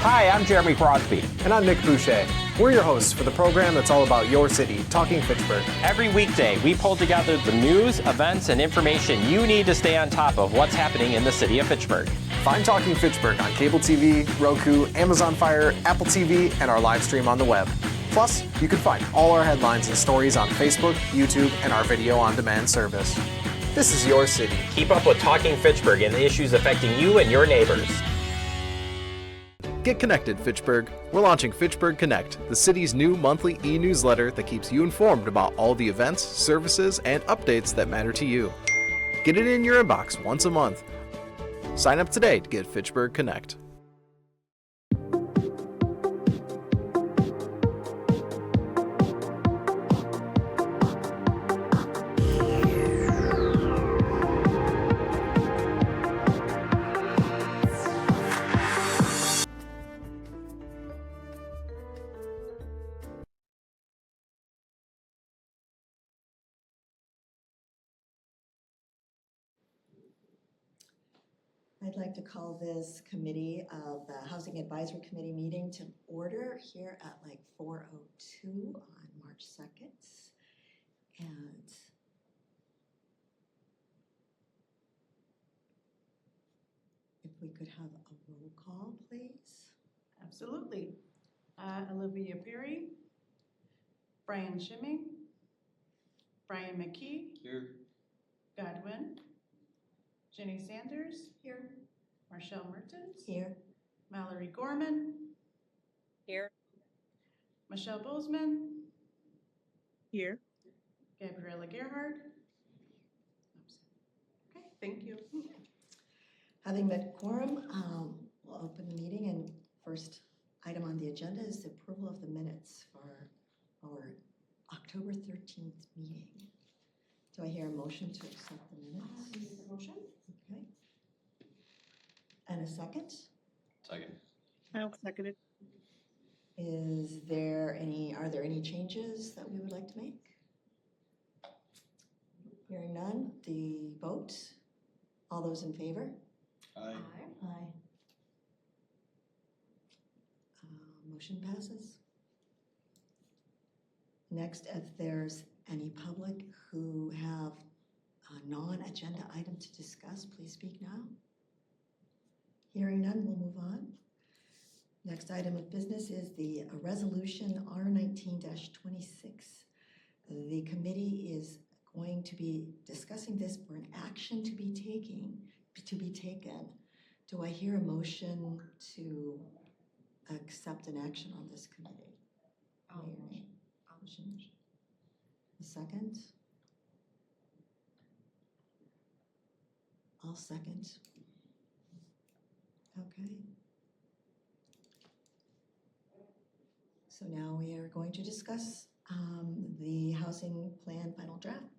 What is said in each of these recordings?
Hi, I'm Jeremy Crosby. And I'm Nick Boucher. We're your hosts for the program that's all about your city, Talking Fitchburg. Every weekday, we pull together the news, events, and information you need to stay on top of what's happening in the city of Fitchburg. Find Talking Fitchburg on cable TV, Roku, Amazon Fire, Apple TV, and our live stream on the web. Plus, you can find all our headlines and stories on Facebook, YouTube, and our video on demand service. This is your city. Keep up with Talking Fitchburg and the issues affecting you and your neighbors. Get connected, Fitchburg. We're launching Fitchburg Connect, the city's new monthly e-newsletter that keeps you informed about all the events, services, and updates that matter to you. Get it in your inbox once a month. Sign up today to get Fitchburg Connect. I'd like to call this committee of the Housing Advisory Committee meeting to order here at like 4:02 on March 2nd. And if we could have a roll call, please. Absolutely. Olivia Perry, Brian Shimming, Brian McKee. Here. Godwin, Jenny Sanders. Here. Marshall Mertens. Here. Mallory Gorman. Here. Michelle Bozeman. Here. Gabriella Gerhard. Okay, thank you. Having met quorum, we'll open the meeting, and first item on the agenda is the approval of the minutes for our October 13th meeting. Do I hear a motion to accept the minutes? Motion. Okay. And a second? Second. I'll second it. Are there any changes that we would like to make? Hearing none, the vote. All those in favor? Aye. Aye. Motion passes. Next, if there's any public who have a non-agenda item to discuss, please speak now. Hearing none, we'll move on. Next item of business is the resolution R19-26. The committee is going to be discussing this for an action to be taken. Do I hear a motion to accept an action on this committee? A second? I'll second. Okay. So now we are going to discuss the housing plan final draft.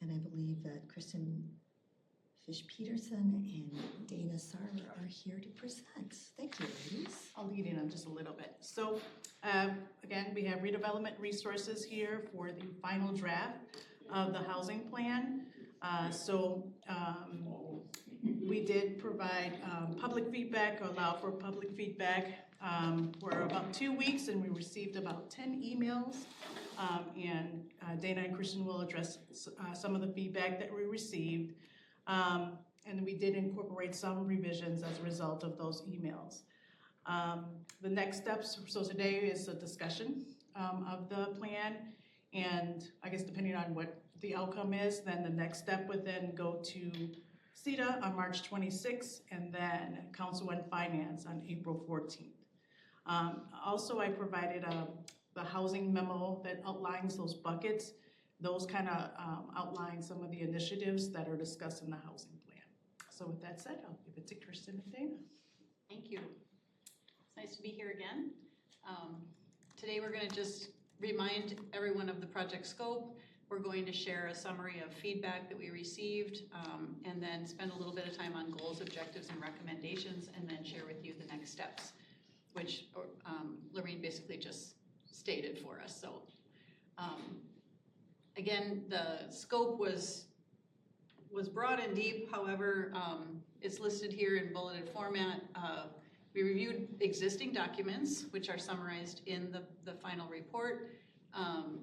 And I believe that Kristen Fish-Peterson and Dana Sarver are here to present. Thank you, ladies. I'll lead in on just a little bit. So again, we have redevelopment resources here for the final draft of the housing plan. We did provide public feedback, or allow for public feedback for about 2 weeks, and we received about 10 emails. And Dana and Kristen will address some of the feedback that we received. And we did incorporate some revisions as a result of those emails. The next steps, so today is a discussion of the plan, and I guess depending on what the outcome is, then the next step would then go to CETA on March 26th, and then Council and Finance on April 14th. Also, I provided the housing memo that outlines those buckets. Those kind of outline some of the initiatives that are discussed in the housing plan. So with that said, I'll give it to Kristen and Dana. Thank you. It's nice to be here again. Today we're going to just remind everyone of the project scope. We're going to share a summary of feedback that we received, and then spend a little bit of time on goals, objectives, and recommendations, and then share with you the next steps, which Lorraine basically just stated for us. So again, the scope was broad and deep. However, it's listed here in bulleted format. We reviewed existing documents, which are summarized in the final report.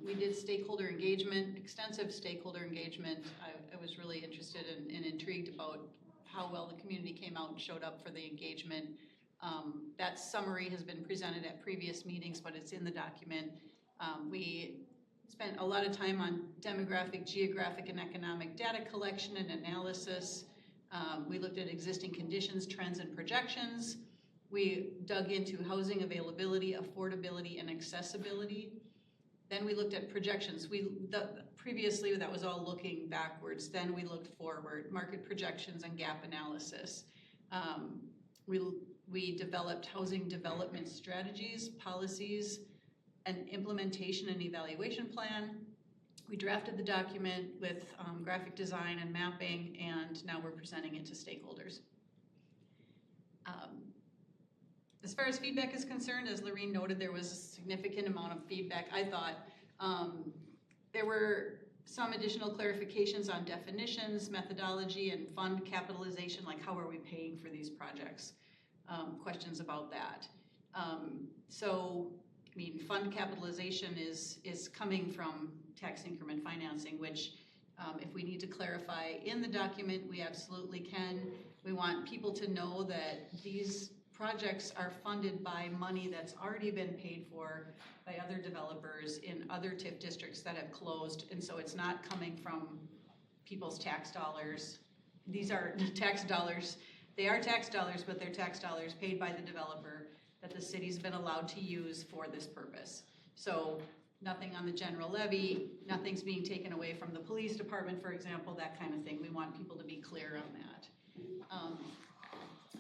We did stakeholder engagement, extensive stakeholder engagement. I was really interested and intrigued about how well the community came out and showed up for the engagement. That summary has been presented at previous meetings, but it's in the document. We spent a lot of time on demographic, geographic, and economic data collection and analysis. We looked at existing conditions, trends, and projections. We dug into housing availability, affordability, and accessibility. Then we looked at projections. Previously, that was all looking backwards. Then we looked forward, market projections and gap analysis. We developed housing development strategies, policies, an implementation and evaluation plan. We drafted the document with graphic design and mapping, and now we're presenting it to stakeholders. As far as feedback is concerned, as Lorene noted, there was a significant amount of feedback. I thought there were some additional clarifications on definitions, methodology, and fund capitalization, like how are we paying for these projects? Questions about that. So, I mean, fund capitalization is coming from tax increment financing, which if we need to clarify in the document, we absolutely can. We want people to know that these projects are funded by money that's already been paid for by other developers in other TIF districts that have closed, and so it's not coming from people's tax dollars. These are tax dollars. They are tax dollars, but they're tax dollars paid by the developer that the city's been allowed to use for this purpose. So nothing on the general levy, nothing's being taken away from the police department, for example, that kind of thing. We want people to be clear on that.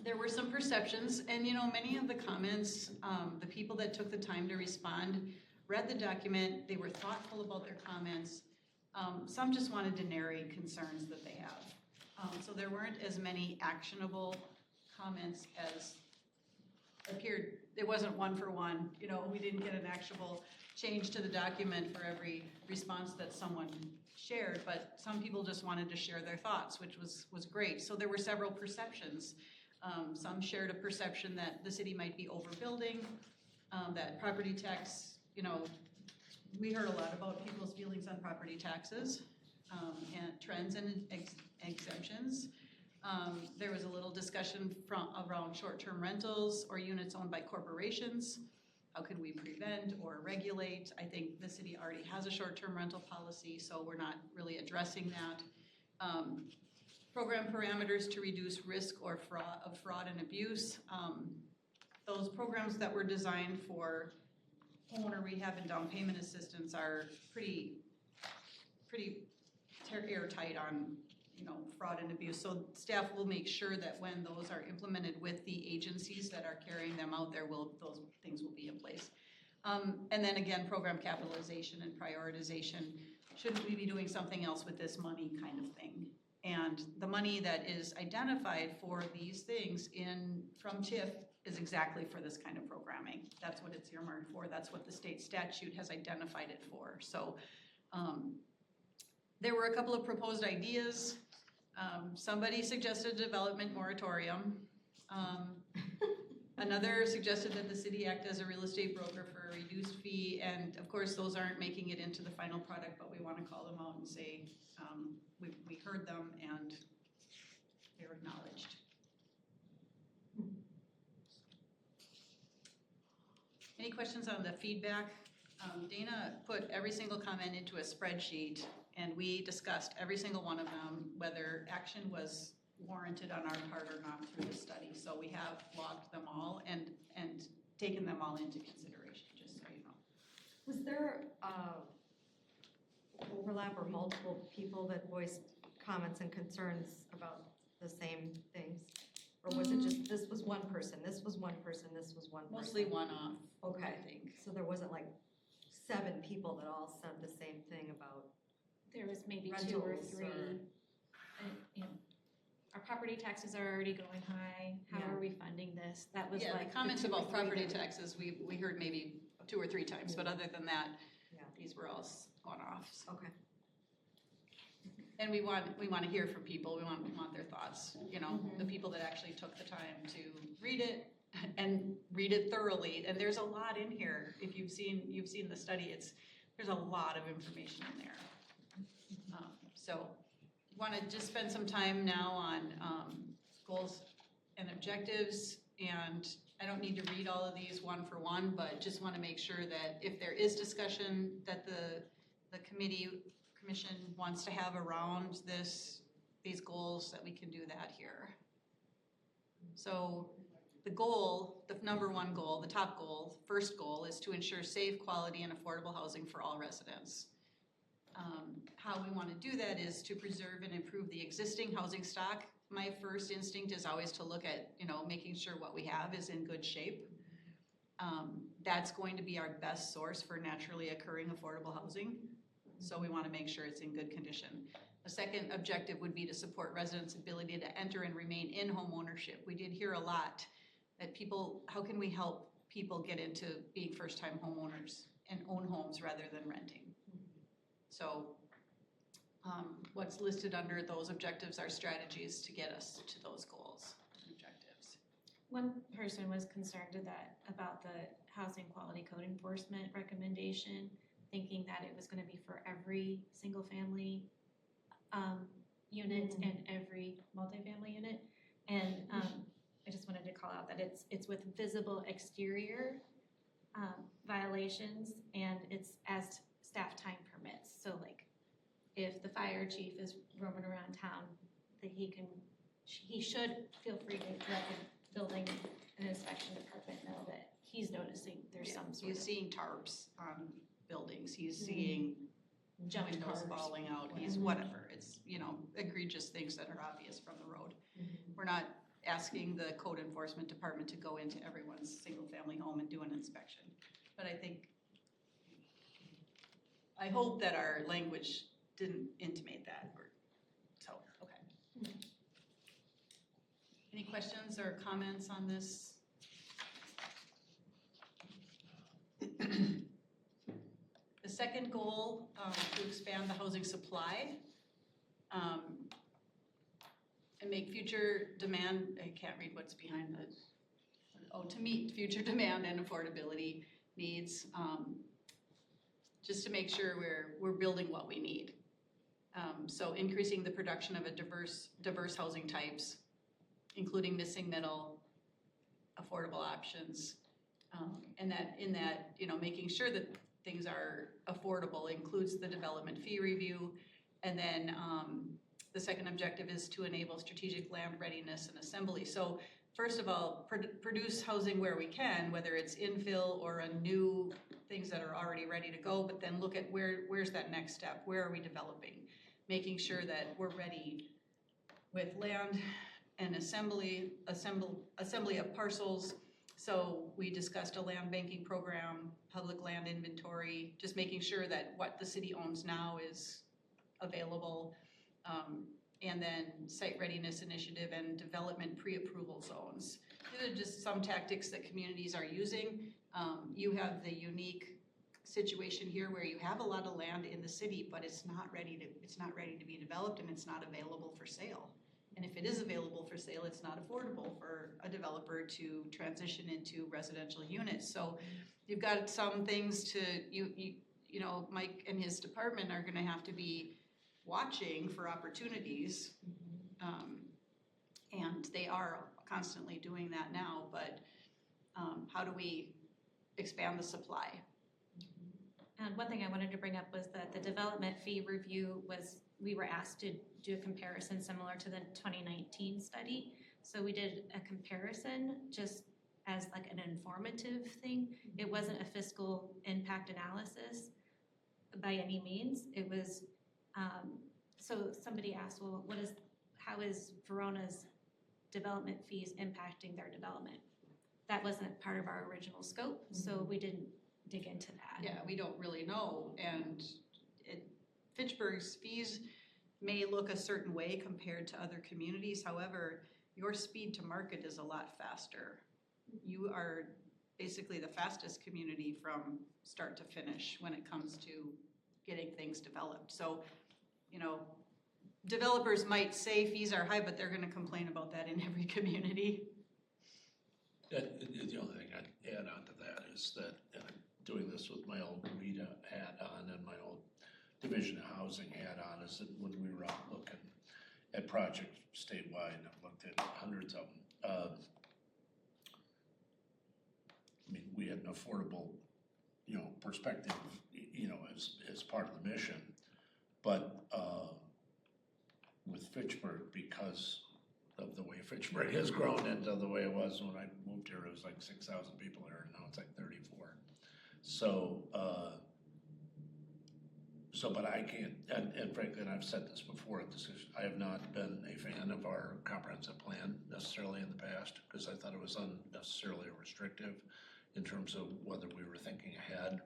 There were some perceptions, and many of the comments, the people that took the time to respond read the document, they were thoughtful about their comments. Some just wanted to narrate concerns that they have. So there weren't as many actionable comments as appeared. It wasn't one for one. We didn't get an actual change to the document for every response that someone shared, but some people just wanted to share their thoughts, which was great. So there were several perceptions. Some shared a perception that the city might be overbuilding, that property tax, we heard a lot about people's feelings on property taxes and trends and exemptions. There was a little discussion around short-term rentals or units owned by corporations. How can we prevent or regulate? I think the city already has a short-term rental policy, so we're not really addressing that. Program parameters to reduce risk or fraud and abuse. Those programs that were designed for homeowner rehab and down payment assistance are pretty airtight on fraud and abuse. So staff will make sure that when those are implemented with the agencies that are carrying them out, those things will be in place. And then again, program capitalization and prioritization. Should we be doing something else with this money kind of thing? And the money that is identified for these things from TIF is exactly for this kind of programming. That's what it's earmarked for. That's what the state statute has identified it for. So there were a couple of proposed ideas. Somebody suggested a development moratorium. Another suggested that the city act as a real estate broker for a reduced fee, and of course those aren't making it into the final product, but we want to call them out and say we heard them and they're acknowledged. Any questions on the feedback? Dana put every single comment into a spreadsheet, and we discussed every single one of them, whether action was warranted on our part or not through the study. So we have logged them all and taken them all into consideration, just so you know. Was there overlap or multiple people that voiced comments and concerns about the same things? Or was it just, this was one person, this was one person, this was one person? Mostly one-off, Okay, I think. so there wasn't like 7 people that all said the same thing about There was maybe 2 or 3. Our property taxes are already going high. How Yeah. are we funding this? That was Yeah, like the comments 2 or about 3 property that- taxes, we heard maybe 2 or 3 times, but other than that, Yeah. these were all one-offs. Okay. And we want to hear from people. We want their thoughts. The people that actually took the time to read it and read it thoroughly. And there's a lot in here. If you've seen the study, there's a lot of information in there. So want to just spend some time now on goals and objectives. And I don't need to read all of these one for one, but just want to make sure that if there is discussion that the commission wants to have around these goals, that we can do that here. So the goal, the number one goal, the top goal, first goal is to ensure safe, quality, and affordable housing for all residents. How we want to do that is to preserve and improve the existing housing stock. My first instinct is always to look at, making sure what we have is in good shape. That's going to be our best source for naturally occurring affordable housing. So we want to make sure it's in good condition. A second objective would be to support residents' ability to enter and remain in home ownership. We did hear a lot that how can we help people get into being first-time homeowners and own homes rather than renting? So what's listed under those objectives are strategies to get us to those goals and objectives. One person was concerned about the housing quality code enforcement recommendation, thinking that it was going to be for every single family unit and every multifamily unit. And I just wanted to call out that it's with visible exterior violations, and it's as staff time permits. So like if the fire chief is roaming around town, that he should feel free to let the building and inspection department know that he's noticing there's some sort He's of seeing tarps on buildings. He's seeing junk windows cars falling out. He's whatever. It's, egregious things that are obvious from the road. We're not asking the code enforcement department to go into everyone's single-family home and do an inspection. But I hope that our language didn't intimate that. Okay. Any questions or comments on this? The second goal, to expand the housing supply and make future demand, I can't read what's behind to meet future demand and affordability needs, just to make sure we're building what we need. So increasing the production of a diverse housing types, including missing middle, affordable options, and making sure that things are affordable includes the development fee review. And then the second objective is to enable strategic land readiness and assembly. So first of all, produce housing where we can, whether it's infill or a new things that are already ready to go, but then look at where's that next step? Where are we developing? Making sure that we're ready with land and assembly of parcels. So we discussed a land banking program, public land inventory, just making sure that what the city owns now is available. And then site readiness initiative and development pre-approval zones. These are just some tactics that communities are using. You have the unique situation here where you have a lot of land in the city, but it's not ready to be developed, and it's not available for sale. And if it is available for sale, it's not affordable for a developer to transition into residential units. So you've got some things to, Mike and his department are gonna have to be watching for opportunities. And they are constantly doing that now, but how do we expand the supply? And one thing I wanted to bring up was that the development fee review we were asked to do a comparison similar to the 2019 study. So we did a comparison just as like an informative thing. It wasn't a fiscal impact analysis by any means. It was, so somebody asked, well, how is Verona's development fees impacting their development? That wasn't part of our original scope, so we didn't dig into that. Yeah, we don't really know, and Fitchburg's fees may look a certain way compared to other communities. However, your speed to market is a lot faster. You are basically the fastest community from start to finish when it comes to getting things developed. So, developers might say fees are high, but they're going to complain about that in every community. The only thing I'd add on to that is that, and I'm doing this with my old WIDA hat on and my old Division of Housing hat on, is that when we were out looking at projects statewide, and I've looked at hundreds of them, I mean, we had an affordable, perspective, as part of the mission, but with Fitchburg, because of the way Fitchburg has grown into the way it was when I moved here, it was like 6,000 people there, and now it's like 34. So, but I can't, and frankly, and I've said this before, I have not been a fan of our comprehensive plan necessarily in the past, because I thought it was unnecessarily restrictive in terms of whether we were thinking ahead,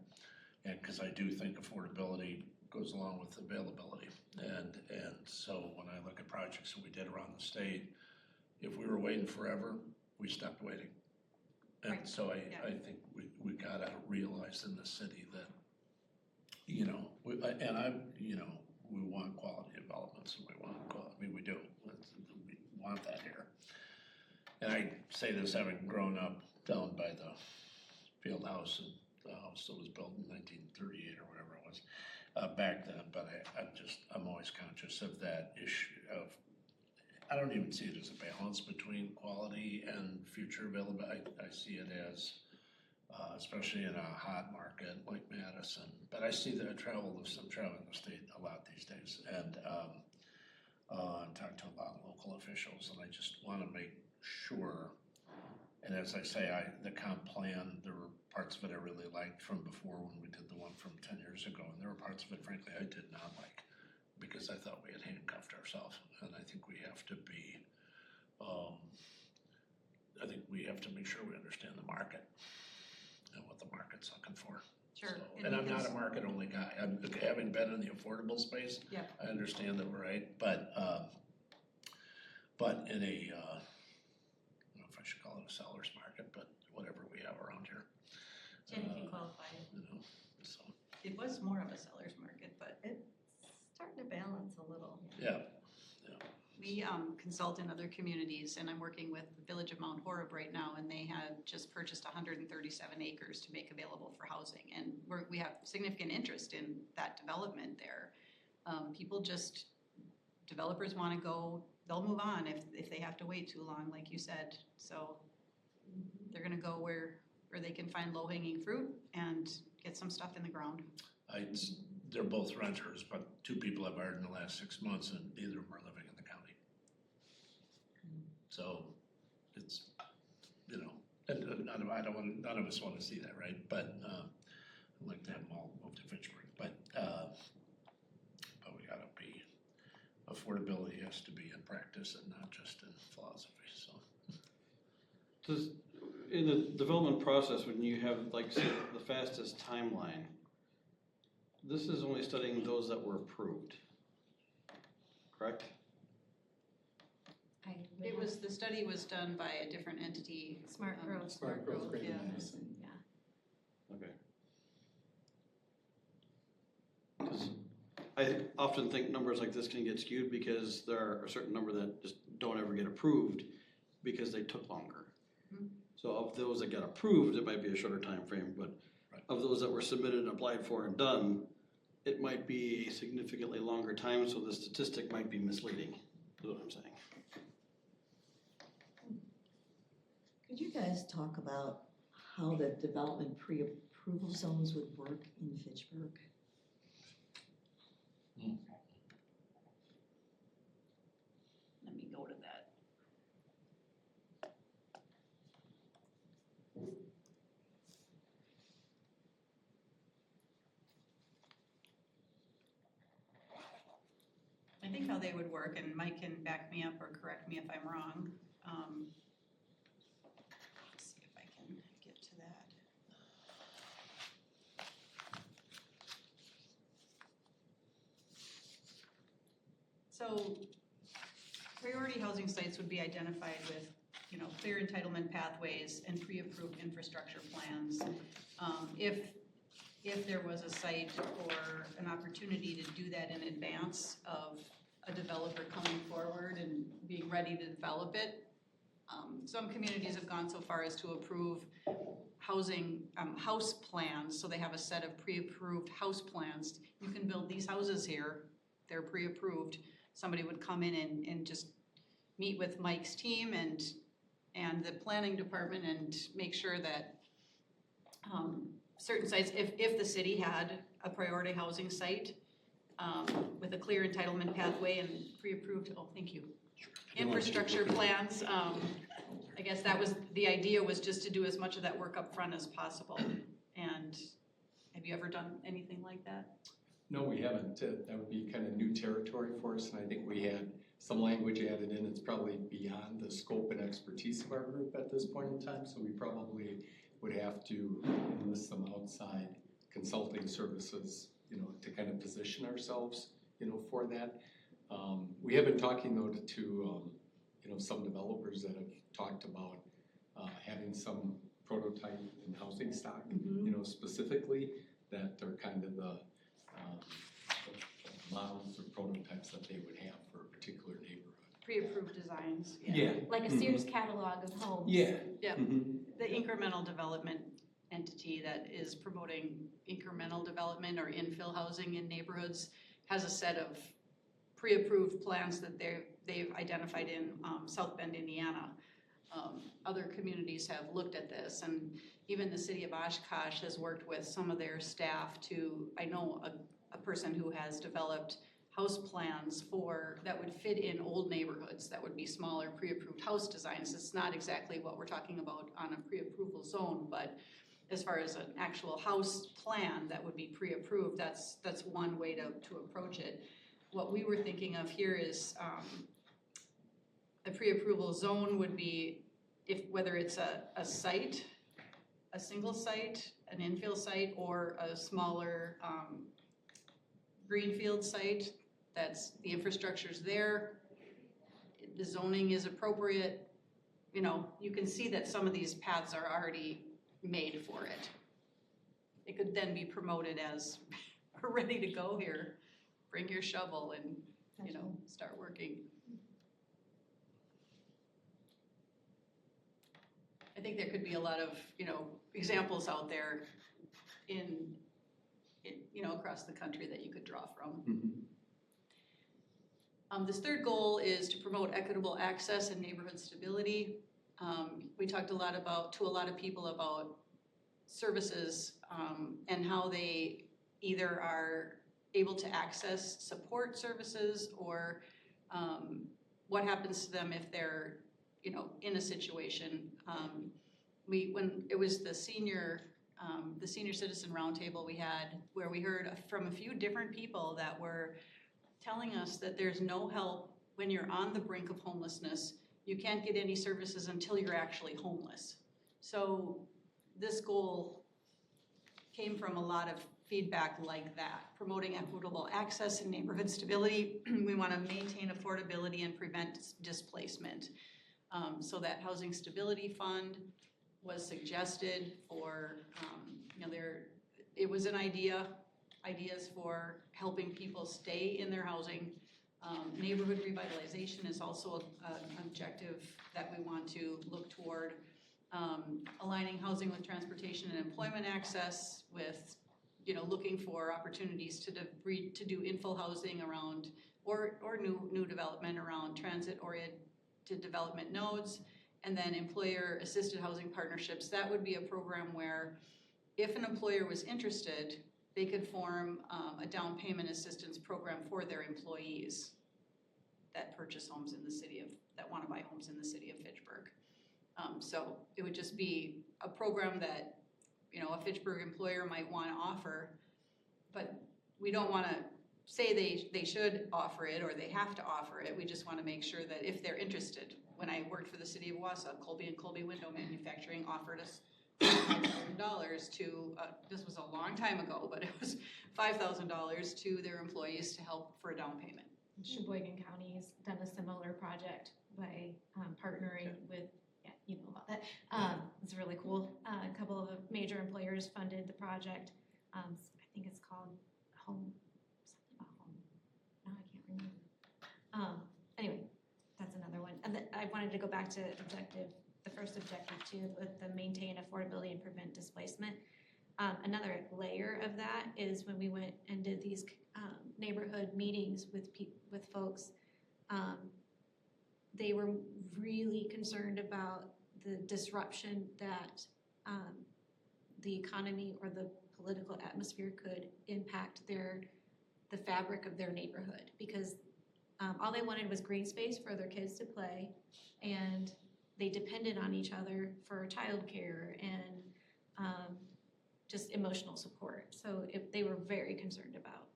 and because I do think affordability goes along with availability, and so when I look at projects that we did around the state, if we were waiting forever, we stopped waiting. And Right. so Yeah. I think we gotta realize in the city that, we want quality developments, and we do, we want that here. And I say this having grown up down by the field house, and the house that was built in 1938 or whatever it was, back then, but I'm always conscious of that issue of, I don't even see it as a balance between quality and future availability. I see it as, especially in a hot market like Madison, but I see that I'm traveling the state a lot these days, and I'm talking to a lot of local officials, and I just wanna make sure, and as I say, the comp plan, there were parts of it I really liked from before when we did the one from 10 years ago, and there were parts of it, frankly, I did not like, because I thought we had handcuffed ourselves, and I think we have to be, I think we have to make sure we understand the market and what the market's looking for. Sure. So, and I'm not a market-only guy. Having been in the affordable space, Yeah. I understand that we're right, but in a, I don't know if I should call it a seller's market, but whatever we have around here. Jen, if you qualify. So, It was more of a seller's market, but It's starting to balance a little. yeah. we consult in other communities, and I'm working with the Village of Mount Horeb right now, and they have just purchased 137 acres to make available for housing, and we have significant interest in that development there. Developers want to go, they'll move on if they have to wait too long, like you said. So they're gonna go where they can find low-hanging fruit and get some stuff in the ground. They're both renters, but 2 people I've hired in the last 6 months, and neither of them are living in the county. So it's, and none of us want to see that, right? But I'd like to have them all move to Fitchburg, but we gotta be, affordability has to be in practice and not just in philosophy, so. In the development process, when you have, like, say, the fastest timeline, this is only studying those that were approved, correct? The study was done by a different entity. Smart growth. Smart growth, yeah. Okay. Because I often think numbers like this can get skewed because there are a certain number that just don't ever get approved because they took longer. Mhm. So of those that got approved, it might be a shorter time frame, but of those that were submitted and applied for and done, it might be a significantly longer time, so the statistic might be misleading, is what I'm saying. Could you guys talk about how the development pre-approval zones would work in Fitchburg? Let me go to that. I think how they would work, and Mike can back me up or correct me if I'm wrong. Let's see if I can get to that. So priority housing sites would be identified with, clear entitlement pathways and pre-approved infrastructure plans. If there was a site or an opportunity to do that in advance of a developer coming forward and being ready to develop it, Some communities have gone so far as to approve housing, house plans, so they have a set of pre-approved house plans. You can build these houses here, they're pre-approved. Somebody would come in and just meet with Mike's team and the planning department and make sure that certain sites, if the city had a priority housing site with a clear entitlement pathway and pre-approved, oh, thank you, infrastructure plans, I guess that was, the idea was just to do as much of that work up front as possible. And have you ever done anything like that? No, we haven't. That would be kind of new territory for us, and I think we had some language added in. It's probably beyond the scope and expertise of our group at this point in time, so we probably would have to enlist some outside consulting services, to kind of position ourselves, for that. We have been talking though to some developers that have talked about having some prototype in housing stock, specifically that are kind of the models or prototypes that they would have for a particular neighborhood. Pre-approved designs. Yeah. Like a Sears catalog of homes. Yeah. Yeah, the incremental development entity that is promoting incremental development or infill housing in neighborhoods has a set of pre-approved plans that they've identified in South Bend, Indiana. Other communities have looked at this, and even the city of Oshkosh has worked with some of their staff to, I know a person who has developed house plans that would fit in old neighborhoods that would be smaller pre-approved house designs. It's not exactly what we're talking about on a pre-approval zone, but as far as an actual house plan that would be pre-approved, that's one way to approach it. What we were thinking of here is a pre-approval zone would be whether it's a site, a single site, an infill site, or a smaller greenfield site that's the infrastructure's there, the zoning is appropriate. You can see that some of these paths are already made for it. It could then be promoted as we're ready to go here. Bring your shovel and, start working. I think there could be a lot of, examples out there in across the country that you could draw from. This third goal is to promote equitable access and neighborhood stability. We talked to a lot of people about services and how they either are able to access support services or what happens to them if they're in a situation. When it was the senior citizen roundtable we had, where we heard from a few different people that were telling us that there's no help when you're on the brink of homelessness. You can't get any services until you're actually homeless. So this goal came from a lot of feedback like that, promoting equitable access and neighborhood stability. We want to maintain affordability and prevent displacement. So that Housing Stability Fund was suggested for, it was an ideas for helping people stay in their housing. Neighborhood revitalization is also an objective that we want to look toward. Aligning housing with transportation and employment access with, looking for opportunities to do infill housing around or new development around transit-oriented development nodes, and then employer-assisted housing partnerships. That would be a program where if an employer was interested, they could form a down payment assistance program for their employees that purchase homes in the that want to buy homes in the city of Fitchburg. So it would just be a program that, a Fitchburg employer might want to offer, but we don't want to say they should offer it or they have to offer it. We just want to make sure that if they're interested. When I worked for the city of Wausau, Colby & Colby Window Manufacturing offered us $5,000 to, this was a long time ago, but it was $5,000 to their employees to help for a down payment. Sheboygan County's done a similar project by partnering with, you know about that. It's really cool. A couple of major employers funded the project. I think it's called Home, something about Home. No, I can't remember. Anyway, that's another one. And I wanted to go back to the first objective too, with the maintain affordability and prevent displacement. Another layer of that is when we went and did these neighborhood meetings with folks, they were really concerned about the disruption that the economy or the political atmosphere could impact the fabric of their neighborhood, because all they wanted was green space for their kids to play, and they depended on each other for childcare and just emotional support. So they were very concerned about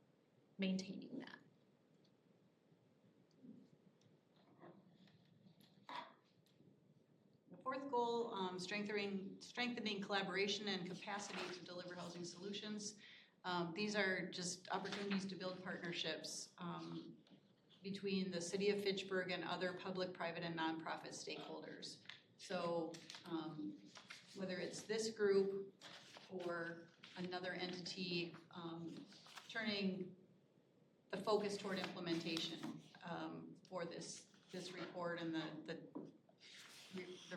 maintaining that. The fourth goal, strengthening collaboration and capacity to deliver housing solutions. These are just opportunities to build partnerships between the city of Fitchburg and other public, private, and nonprofit stakeholders. So whether it's this group or another entity, turning the focus toward implementation for this report and the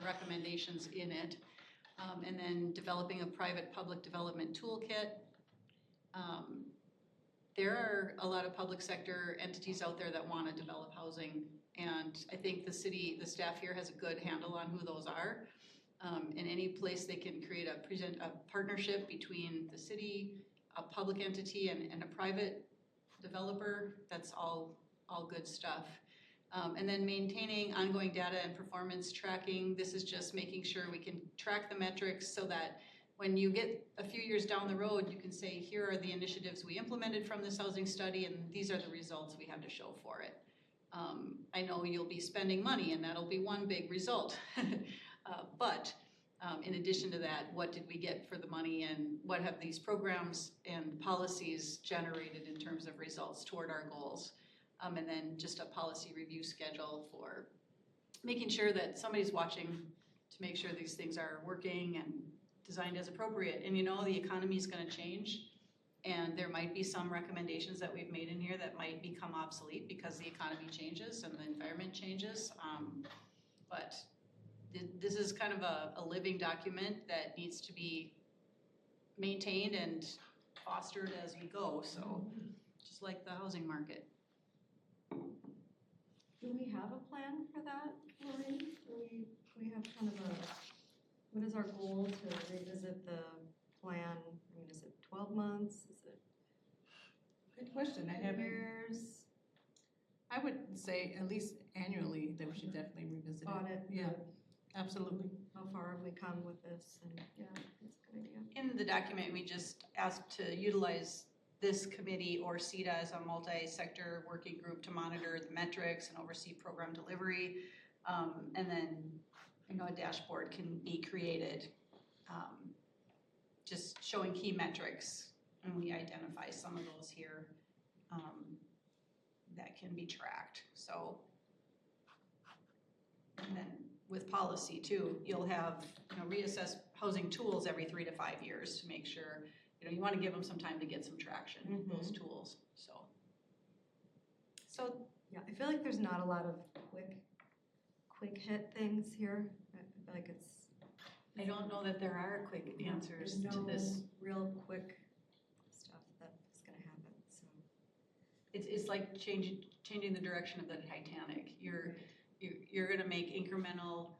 recommendations in it, and then developing a private-public development toolkit. There are a lot of public sector entities out there that want to develop housing, and I think the staff here has a good handle on who those are. In any place they can create a partnership between the city, a public entity, and a private developer. That's all good stuff. And then maintaining ongoing data and performance tracking. This is just making sure we can track the metrics so that when you get a few years down the road, you can say, here are the initiatives we implemented from this housing study, and these are the results we have to show for it. I know you'll be spending money, and that'll be one big result. But in addition to that, what did we get for the money, and what have these programs and policies generated in terms of results toward our goals? And then just a policy review schedule for making sure that somebody's watching to make sure these things are working and designed as appropriate. And the economy is going to change, and there might be some recommendations that we've made in here that might become obsolete because the economy changes and the environment changes. But this is kind of a living document that needs to be maintained and fostered as we go. So just like the housing market. Do we have a plan for that, Lori? Do we have kind of what is our goal to revisit the plan? I mean, is it 12 months? Is it Good question. I haven't. years? I would say at least annually that we should definitely revisit it. Audit? Yeah, absolutely. How far have we come with this? And yeah, that's a good idea. In the document, we just asked to utilize this committee or CETA as a multi-sector working group to monitor the metrics and oversee program delivery. And then, a dashboard can be created, just showing key metrics. And we identify some of those here that can be tracked. So, and then with policy too, you'll have, reassess housing tools every 3 to 5 years to make sure, you want to give them some time to get some traction with those tools. So Yeah, I feel like there's not a lot of quick hit things here. I feel like it's. I don't know that there are quick answers There's to no this. real quick stuff that is going to happen. So It's like changing the direction of the Titanic. You're going to make incremental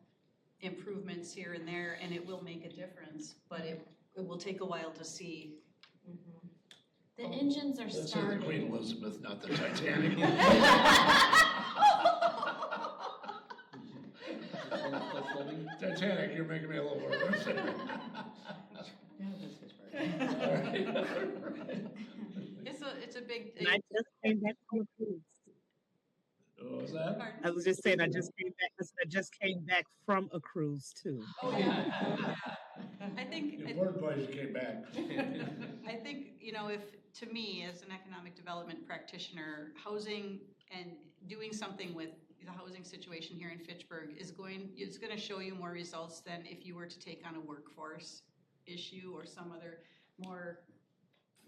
improvements here and there, and it will make a difference, but it will take a while to see. The engines are This is starting. Queen Elizabeth, not the Titanic. Titanic, you're making me a little nervous. It's a big. And I just came back from a cruise. What was that? Pardon? I was just saying, I just came back from a cruise too. Oh, yeah. I think. Your board boys came back. I think, if, to me, as an economic development practitioner, housing and doing something with the housing situation here in Fitchburg it's going to show you more results than if you were to take on a workforce issue or some other more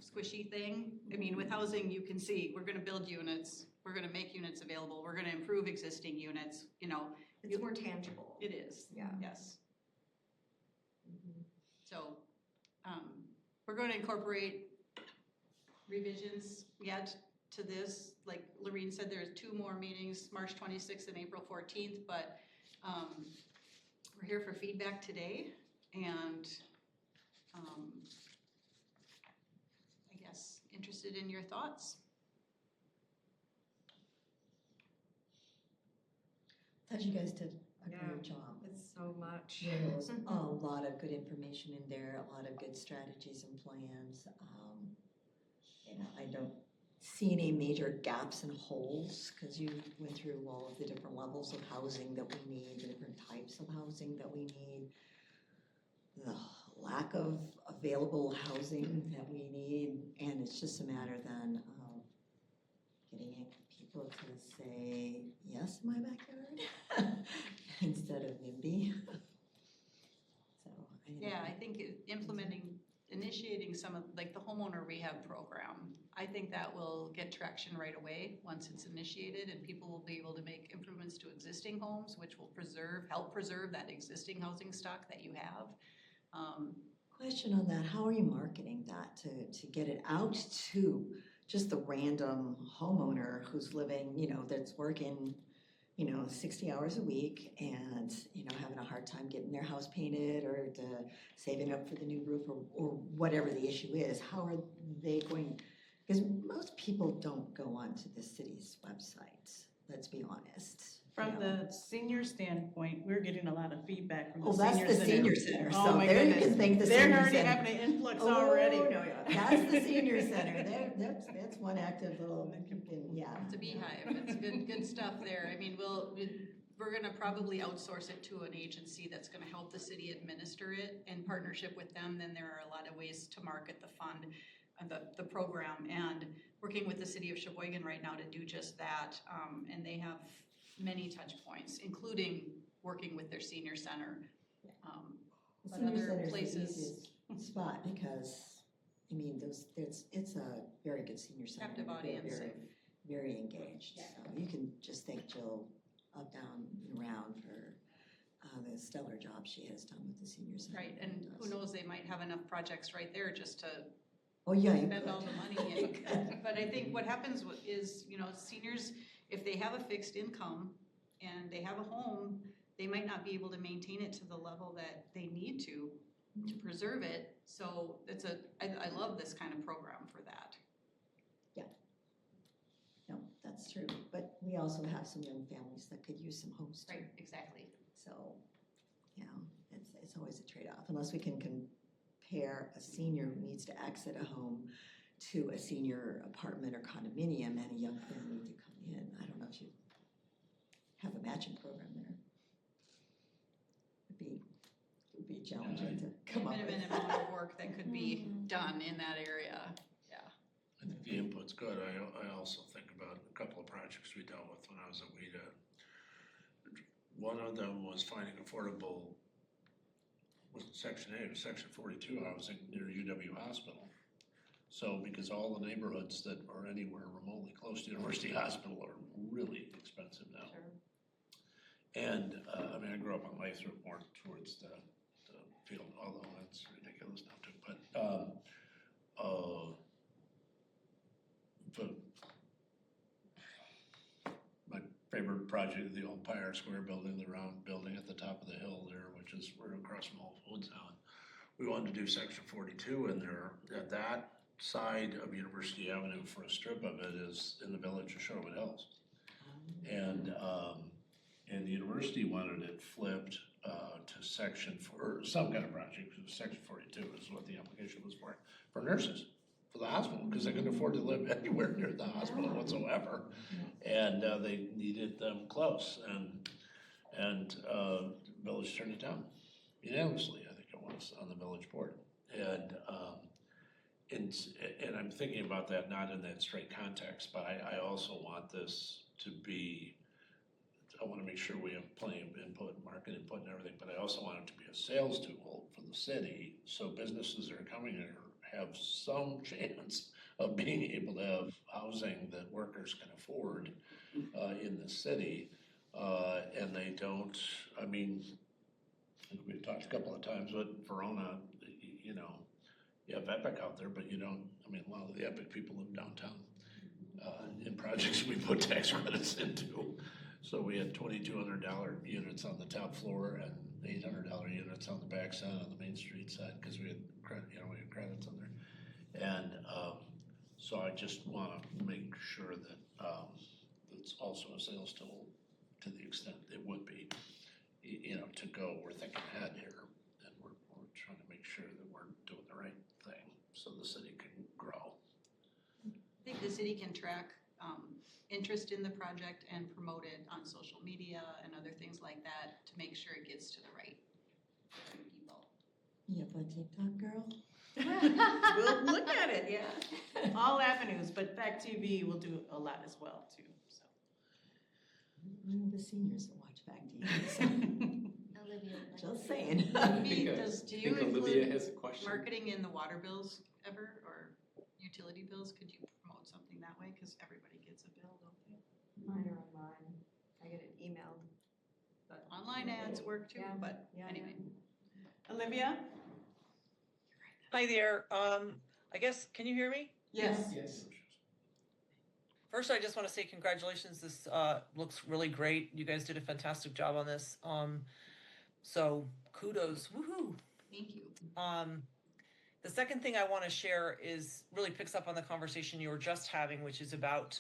squishy thing. I mean, with housing, you can see, we're going to build units, we're going to make units available, we're going to improve existing units, It's more tangible. It is. Yeah. Yes. So, we're going to incorporate revisions yet to this. Like Lorene said, there's 2 more meetings, March 26th and April 14th, but we're here for feedback today, and I guess interested in your thoughts. I thought you guys did a Yeah. great job. It's so much. There was a lot of good information in there, a lot of good strategies and plans. You know, I don't see any major gaps and holes, because you went through all of the different levels of housing that we need, the different types of housing that we need, the lack of available housing that we need, and it's just a matter then of getting people to say, yes, in my backyard, instead of NIMBY. So, Yeah, I think initiating some of, like the homeowner rehab program, I think that will get traction right away once it's initiated, and people will be able to make improvements to existing homes, which will help preserve that existing housing stock that you have. Question on that, how are you marketing that to get it out to just the random homeowner who's living, you know, that's working, you know, 60 hours a week and, you know, having a hard time getting their house painted or saving up for the new roof or whatever the issue is? How are they going? Because most people don't go onto the city's website, let's be honest. From you know. the senior standpoint, we're getting a lot of feedback from the Oh, senior that's center. the senior center, Oh so my there you goodness. can thank the They're senior already center. having an influx Oh, already. no, yeah, that's the senior center, that's one active little, yeah. It's a beehive. It's good stuff there. I mean, we're gonna probably outsource it to an agency that's gonna help the city administer it in partnership with them. Then there are a lot of ways to market the fund, the program, and working with the city of Sheboygan right now to do just that. And they have many touch points, including working with their senior center. The But senior other center is the places- easiest spot because, I mean, it's a very good senior center. Captive They're audience. Very engaged, so you can just thank Jill up, down, and around for the stellar job she has done with the senior center. Right, and who knows, they might have enough projects right there just to Oh, yeah, you spend could. all the money. But I think what happens is, you know, seniors, if they have a fixed income and they have a home, they might not be able to maintain it to the level that they need to preserve it. So I love this kind of program for that. No, that's true, but we also have some young families that could use some homes too. Right, exactly. So, you know, it's always a trade-off, unless we can compare a senior who needs to exit a home to a senior apartment or condominium and a young family to come in. I don't know if you have a matching program there. It would be challenging to come up Bit of with. an amount of work that could be done in that area. I think the input's good. I also think about a couple of projects we dealt with when I was at WEDA. One of them was finding affordable, wasn't Section 8, it was Section 42 housing near UW Hospital. So, because all the neighborhoods that are anywhere remotely close to University Hospital are really expensive now. Sure. And, I mean, I grew up on Lathrop, more towards the field, although that's ridiculous now too, but, my favorite project is the old Empire Square building, the round building at the top of the hill there, which is right across from Whole Foods now. We wanted to do Section 42 in there. That side of University Avenue for a strip of it is in the village of Sherwood Hills. And the university wanted it flipped to Section, or some kind of project, Section 42 is what the application was for nurses, for the hospital, because they couldn't afford to live anywhere near the hospital whatsoever. And they needed them close, and the village turned it down unanimously, I think it was, on the village board. And I'm thinking about that not in that straight context, but I also want this to be, I want to make sure we have plenty of input, market input and everything, but I also want it to be a sales tool for the city, so businesses that are coming here have some chance of being able to have housing that workers can afford in the city. And they don't, I mean, we've talked a couple of times, but Verona, you know, you have Epic out there, but you don't, I mean, a lot of the Epic people live downtown. In projects we put tax credits into. So we had $2,200 units on the top floor and $800 units on the back side, on the Main Street side, because we had credits on there. And so I just want to make sure that it's also a sales tool to the extent it would be, you know, to go, we're thinking ahead here, and we're trying to make sure that we're doing the right thing so the city can grow. I think the city can track interest in the project and promote it on social media and other things like that to make sure it gets to the right people. You have a TikTok girl? We'll look at it. Yeah. All avenues, but FACTv will do a lot as well too, so. The seniors that watch FACTv, so Olivia. just saying. Do you Olivia include has a question. marketing in the water bills ever, or utility bills? Could you promote something that way? Because everybody gets a bill, don't they? Mine are online. I get it emailed. But Online ads work too, Yeah, but yeah, anyway. Olivia? Hi there. I guess, can you hear me? Yes. Yes. First, I just want to say congratulations. This looks really great. You guys did a fantastic job on this. So kudos. Woohoo. Thank you. The second thing I want to share is really picks up on the conversation you were just having, which is about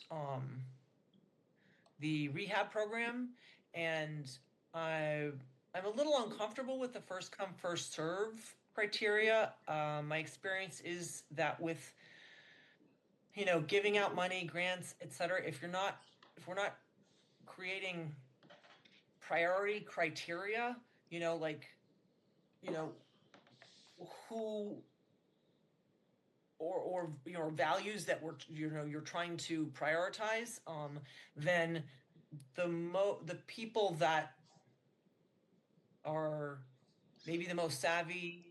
the rehab program. And I'm a little uncomfortable with the first come, first serve criteria. My experience is that with, you know, giving out money, grants, et cetera, if we're not creating priority criteria, you know, like, you know, who or you know, values that you're trying to prioritize, then the people that are maybe the most savvy,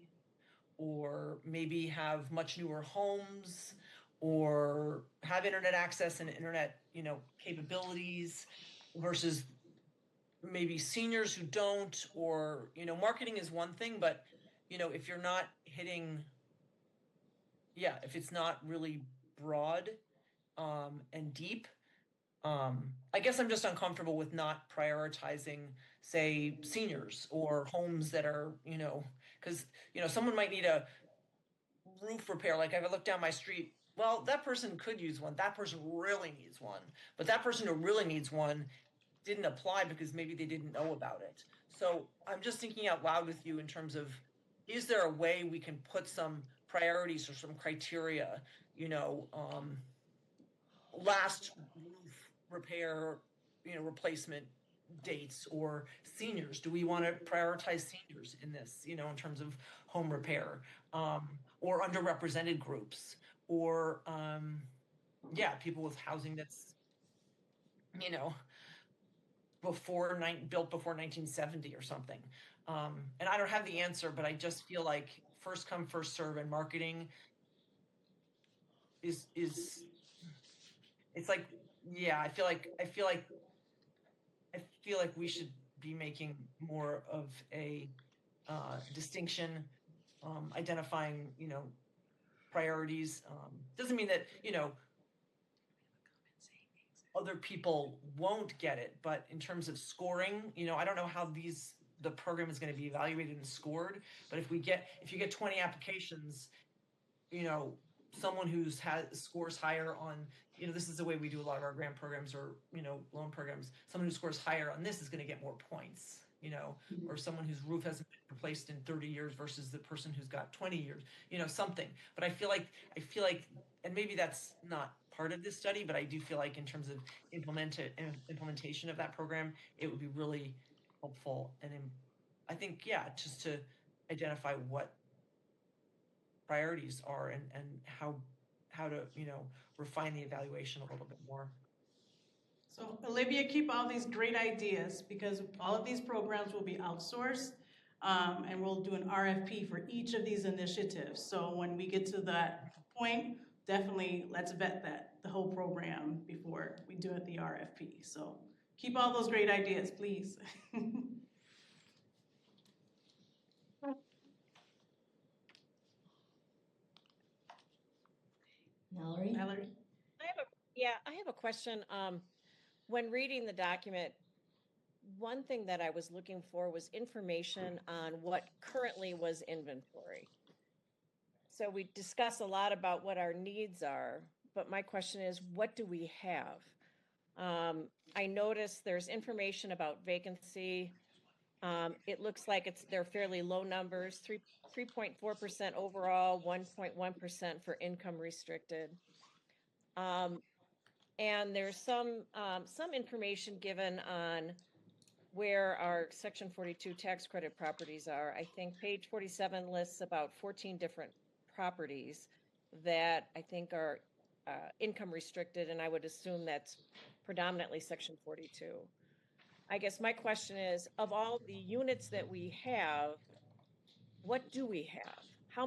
or maybe have much newer homes, or have internet access and internet, you know, capabilities, versus maybe seniors who don't, or, you know, marketing is one thing, but, you know, if you're not hitting, if it's not really broad and deep, I guess I'm just uncomfortable with not prioritizing, say, seniors or homes that are, you know, because, you know, someone might need a roof repair. Like if I look down my street, well, that person could use one. That person really needs one. But that person who really needs one didn't apply because maybe they didn't know about it. So I'm just thinking out loud with you in terms of, is there a way we can put some priorities or some criteria, you know, last roof repair, you know, replacement dates, or seniors? Do we want to prioritize seniors in this, you know, in terms of home repair, or underrepresented groups, or people with housing that's, you know, built before 1970 or something. And I don't have the answer, but I just feel like first come, first serve, and marketing is it's like, I feel like we should be making more of a distinction, identifying, you know, priorities. Doesn't mean that, you know, other people won't get it, but in terms of scoring, you know, I don't know how the program is going to be evaluated and scored, but if you get 20 applications, you know, someone scores higher on, you know, this is the way we do a lot of our grant programs, or, you know, loan programs. Someone who scores higher on this is going to get more points, you know, or someone whose roof hasn't been replaced in 30 years versus the person who's got 20 years, you know, something. But I feel like, and maybe that's not part of this study, but I do feel like in terms of implementation of that program, it would be really helpful. And I think, just to identify what priorities are, and how to, you know, refine the evaluation a little bit more. So Olivia, keep all these great ideas, because all of these programs will be outsourced, and we'll do an RFP for each of these initiatives. So when we get to that point, definitely let's vet the whole program before we do the RFP. So keep all those great ideas, please. Mallory? Mallory? I have a question. When reading the document, one thing that I was looking for was information on what currently was inventory. So we discuss a lot about what our needs are, but my question is, what do we have? I noticed there's information about vacancy. It looks like they're fairly low numbers, 3.4% overall, 1.1% for income restricted. And there's some information given on where our Section 42 tax credit properties are. I think page 47 lists about 14 different properties that I think are income restricted, and I would assume that's predominantly Section 42. I guess my question is, of all the units that we have, what do we have? How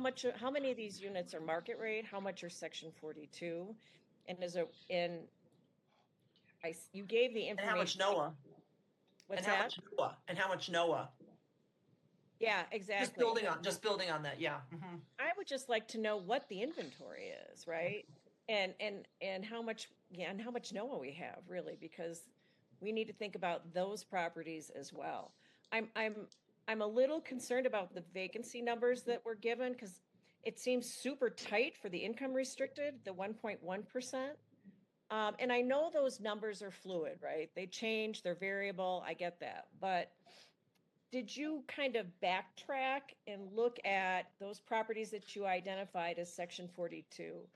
many of these units are market rate? How much are Section 42? And you gave the information. And how much NOAA? What's and how that? much NOAA? And how much NOAA? Yeah, exactly. Just building on that. Yeah. Mm-hmm. I would just like to know what the inventory is, right? And how much, and how much NOAA we have, really, because we need to think about those properties as well. I'm a little concerned about the vacancy numbers that were given, because it seems super tight for the income restricted, the 1.1%. And I know those numbers are fluid, right? They change, they're variable, I get that. But did you kind of backtrack and look at those properties that you identified as Section 42?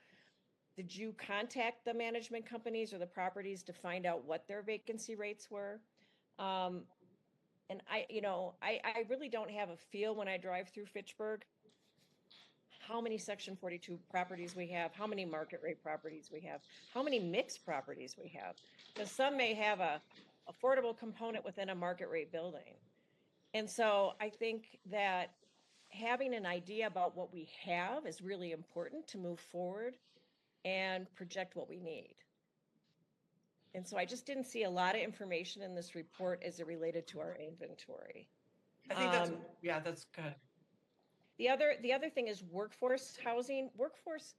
Did you contact the management companies or the properties to find out what their vacancy rates were? And I really don't have a feel when I drive through Fitchburg how many Section 42 properties we have, how many market rate properties we have, how many mixed properties we have. Because some may have a affordable component within a market rate building. And so I think that having an idea about what we have is really important to move forward and project what we need. And so I just didn't see a lot of information in this report as it related to our inventory. I think that's good. The other thing is workforce housing. Workforce,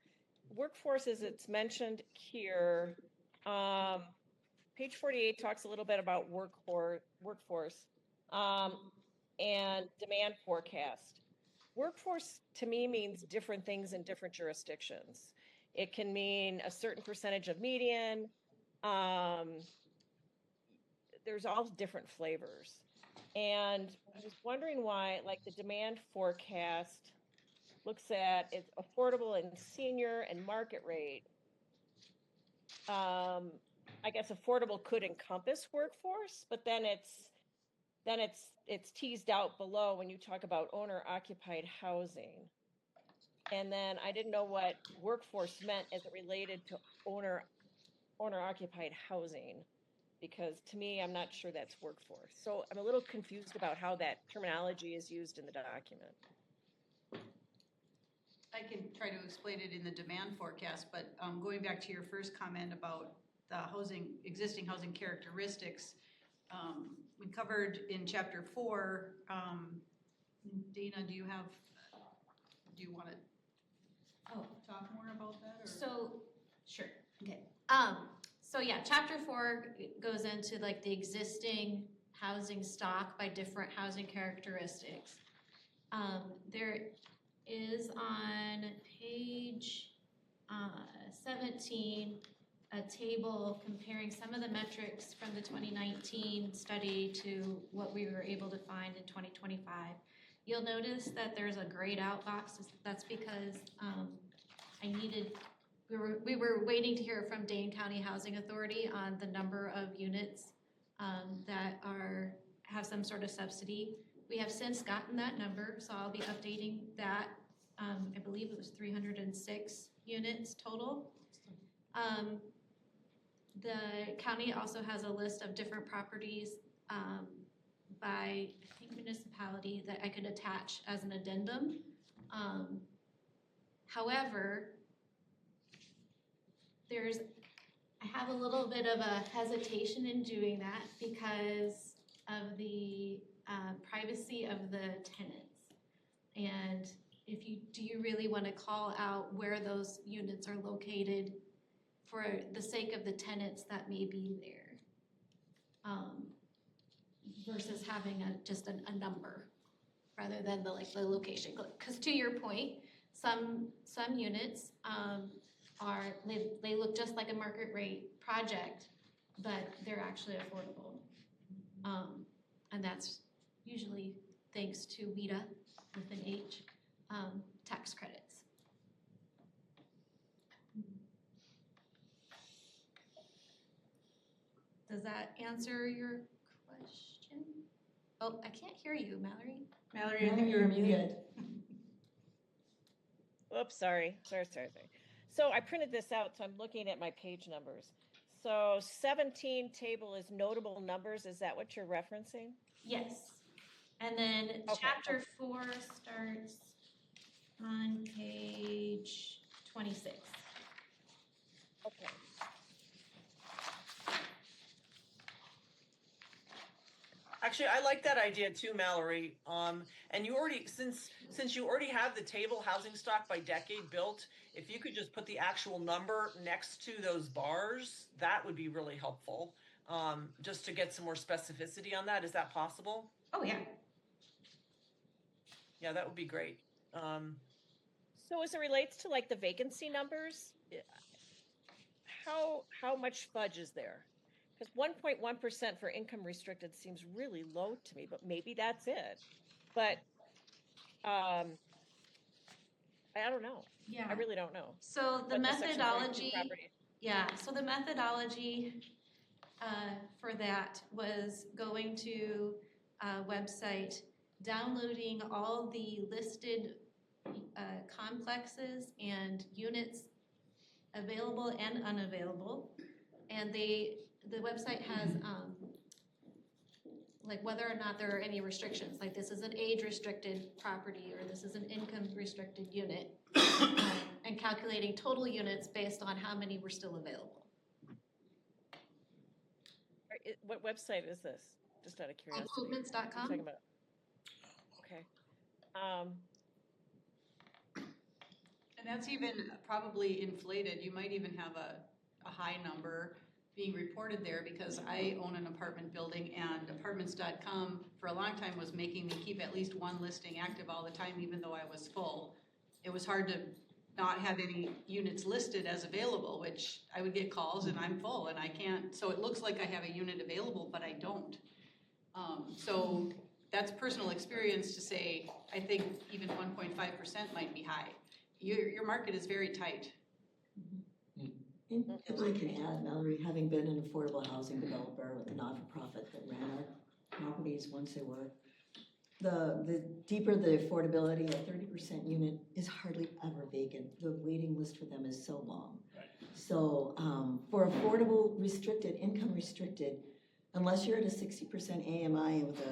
as it's mentioned here, page 48 talks a little bit about workforce and demand forecast. Workforce to me means different things in different jurisdictions. It can mean a certain percentage of median. There's all different flavors. And I was wondering why, like, the demand forecast looks at it's affordable and senior and market rate. I guess affordable could encompass workforce, but then it's teased out below when you talk about owner-occupied housing. And then I didn't know what workforce meant as it related to owner-occupied housing, because to me, I'm not sure that's workforce. So I'm a little confused about how that terminology is used in the document. I can try to explain it in the demand forecast, but going back to your first comment about the existing housing characteristics, we covered in chapter 4. Dana, do you want to talk more about that? Or? So, sure, okay. So yeah, chapter 4 goes into like the existing housing stock by different housing characteristics. There is on page 17 a table comparing some of the metrics from the 2019 study to what we were able to find in 2025. You'll notice that there's a grayed out box. That's because we were waiting to hear from Dane County Housing Authority on the number of units that have some sort of subsidy. We have since gotten that number, so I'll be updating that. I believe it was 306 units total. The county also has a list of different properties by, I think, municipality that I could attach as an addendum. However, there's I have a little bit of a hesitation in doing that because of the privacy of the tenants. And do you really want to call out where those units are located for the sake of the tenants that may be there? Versus having just a number rather than the location. Because to your point, some units they look just like a market rate project, but they're actually affordable. And that's usually thanks to WIDA with an H tax credits. Does that answer your question? Oh, I can't hear you, Mallory. Mallory, I think you're muted. Oops, sorry. So I printed this out, so I'm looking at my page numbers. So 17 table is notable numbers. Is that what you're referencing? Yes. And then chapter 4 starts on page 26. Okay. Actually, I like that idea too, Mallory. And you already, since you already have the table housing stock by decade built, if you could just put the actual number next to those bars, that would be really helpful. Just to get some more specificity on that. Is that possible? Oh, yeah. Yeah, that would be great. So as it relates to the vacancy numbers, how much fudge is there? Because 1.1% for income restricted seems really low to me, but maybe that's it. But I don't know. Yeah. I really don't know. So the methodology, so the methodology for that was going to a website, downloading all the listed complexes and units available and unavailable, and the website has whether or not there are any restrictions, like this is an age restricted property or this is an income restricted unit, and calculating total units based on how many were still available. What website is this? Just out of curiosity. Improvements.com. Okay. And that's even probably inflated. You might even have a high number being reported there because I own an apartment building, and apartments.com for a long time was making me keep at least one listing active all the time even though I was full. It was hard to not have any units listed as available, which I would get calls and I'm full and I can't, so it looks like I have a unit available, but I don't. So that's personal experience to say, I think even 1.5% might be high. Your market is very tight. And if I can add, Mallory, having been an affordable housing developer with a not-for-profit that ran our properties once they were, the deeper the affordability, a 30% unit is hardly ever vacant. The waiting list for them is so long. Right. So for affordable restricted, income restricted, unless you're at a 60% AMI with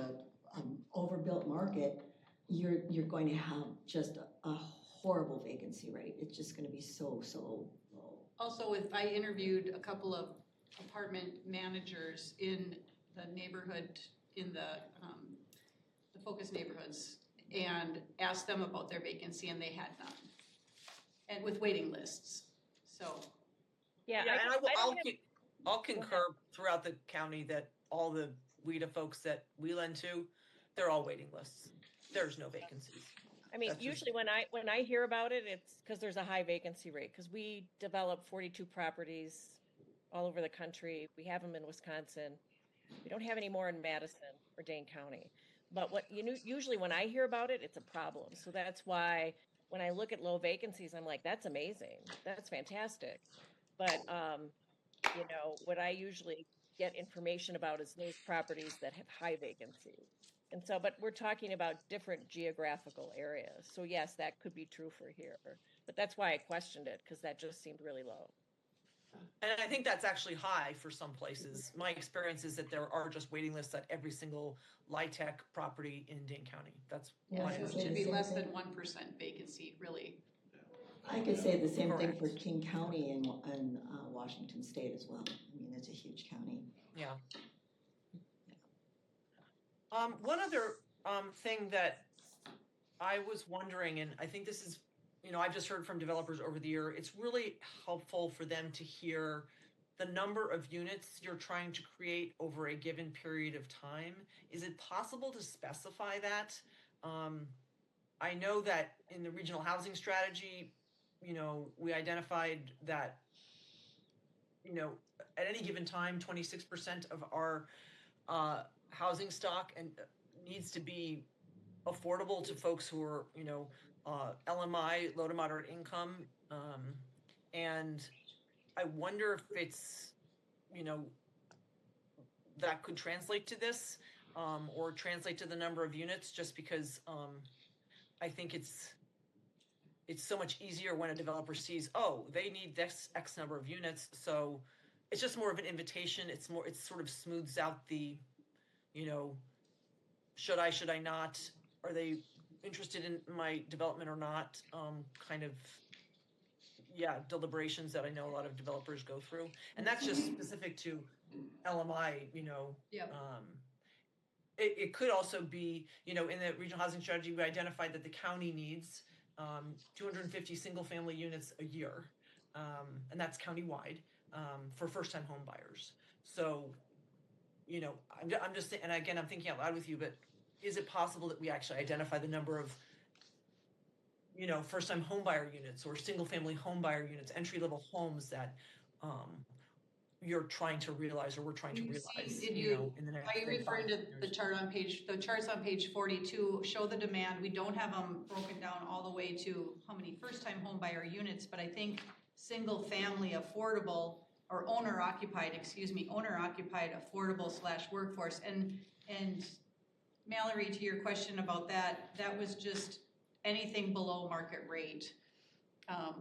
an overbuilt market, you're going to have just a horrible vacancy rate. It's just going to be so low. Also, if I interviewed a couple of apartment managers in the neighborhood, in the focus neighborhoods, and asked them about their vacancy, and they had none, and with waiting lists. So yeah, and I'll concur throughout the county that all the WIDA folks that we lend to, they're all waiting lists. There's no vacancies. I mean, usually when I hear about it, it's because there's a high vacancy rate, because we develop 42 properties all over the country. We have them in Wisconsin. We don't have any more in Madison or Dane County. But usually when I hear about it, it's a problem. So that's why when I look at low vacancies, I'm like, that's amazing. That's fantastic. But, what I usually get information about is those properties that have high vacancies. And so, but we're talking about different geographical areas. So yes, that could be true for here. But that's why I questioned it, because that just seemed really low. And I think that's actually high for some places. My experience is that there are just waiting lists at every single LIHTC property in Dane County. That's it should be less than 1% vacancy, really. I could say the same thing for Correct. King County in Washington State as well. I mean, it's a huge county. Yeah. One other thing that I was wondering, and I think this is, I've just heard from developers over the year, it's really helpful for them to hear the number of units you're trying to create over a given period of time. Is it possible to specify that? I know that in the regional housing strategy, we identified that, at any given time, 26% of our housing stock and needs to be affordable to folks who are, LMI, low to moderate income. And I wonder if it's, that could translate to this, or translate to the number of units, just because I think it's so much easier when a developer sees, oh, they need this X number of units. So it's just more of an invitation. It sort of smooths out the, should I not? Are they interested in my development or not? Kind of, deliberations that I know a lot of developers go through. And that's just specific to LMI, Yep. It could also be, in the regional housing strategy, we identified that the county needs 250 single family units a year. And that's countywide, for first time home buyers. So, I'm just, and again, I'm thinking out loud with you, but is it possible that we actually identify the number of, first time home buyer units or single family home buyer units, entry level homes that you're trying to realize, or we're trying to realize, in the next, are you referring to the charts on page 42 show the demand? We don't have them broken down all the way to how many first-time home buyer units, but I think single family affordable, or owner occupied affordable / workforce. And Mallory, to your question about that was just anything below market rate.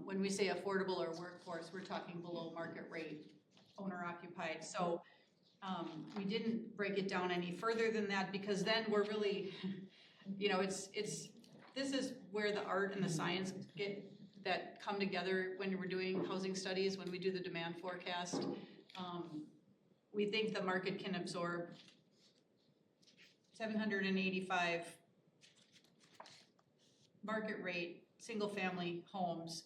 When we say affordable or workforce, we're talking below market rate, owner occupied. So we didn't break it down any further than that, because then we're really, this is where the art and the science that come together when we're doing housing studies, when we do the demand forecast. We think the market can absorb 785 market rate single family homes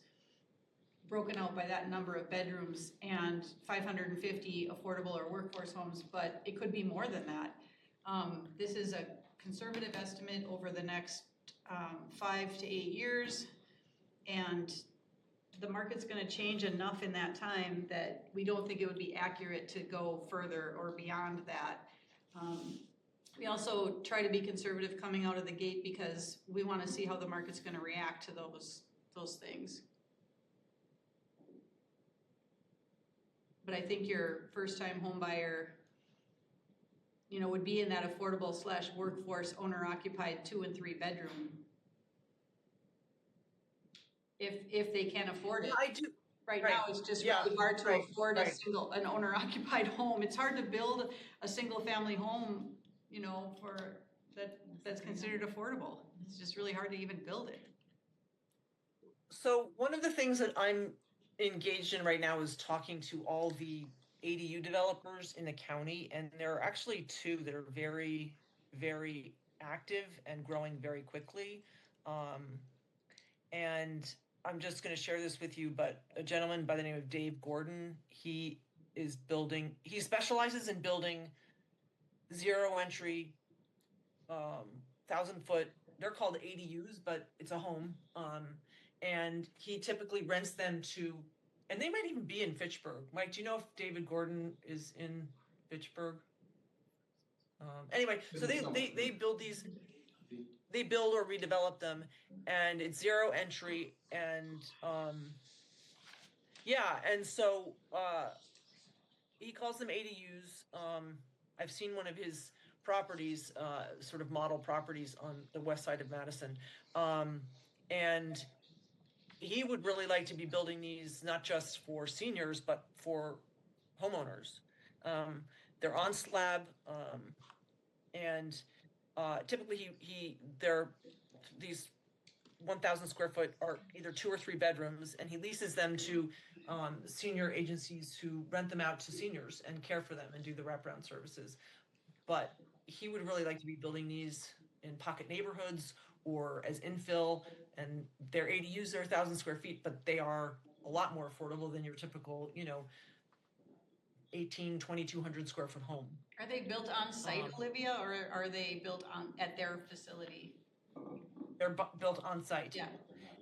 broken out by that number of bedrooms, and 550 affordable or workforce homes, but it could be more than that. This is a conservative estimate over the next 5 to 8 years, and the market's going to change enough in that time that we don't think it would be accurate to go further or beyond that. We also try to be conservative coming out of the gate, because we want to see how the market's going to react to those things. But I think your first-time home buyer, would be in that affordable / workforce owner-occupied 2 and 3 bedroom. If they can afford it. I do. Right now, it's just really hard to afford an owner-occupied home. It's hard to build a single-family home, that's considered affordable. It's just really hard to even build it. So one of the things that I'm engaged in right now is talking to all the ADU developers in the county, and there are actually 2 that are very, very active and growing very quickly. And I'm just going to share this with you, but a gentleman by the name of Dave Gordon, he specializes in building zero entry, 1,000-foot, they're called ADUs, but it's a home. And he typically rents them to, and they might even be in Fitchburg. Mike, do you know if David Gordon is in Fitchburg? Anyway, so they build these, they build or redevelop them, and it's zero entry, and and so he calls them ADUs. I've seen one of his properties, sort of model properties on the west side of Madison, and he would really like to be building these not just for seniors but for homeowners. They're on slab, and typically they're these 1,000 square foot are either 2 or 3 bedrooms, and he leases them to senior agencies who rent them out to seniors and care for them and do the wraparound services. But he would really like to be building these in pocket neighborhoods or as infill, and their ADUs are 1,000 square feet, but they are a lot more affordable than your typical, 18, 2,200 square foot home. Are they built on site, Olivia, or are they built at their facility? They're built on site. Yeah.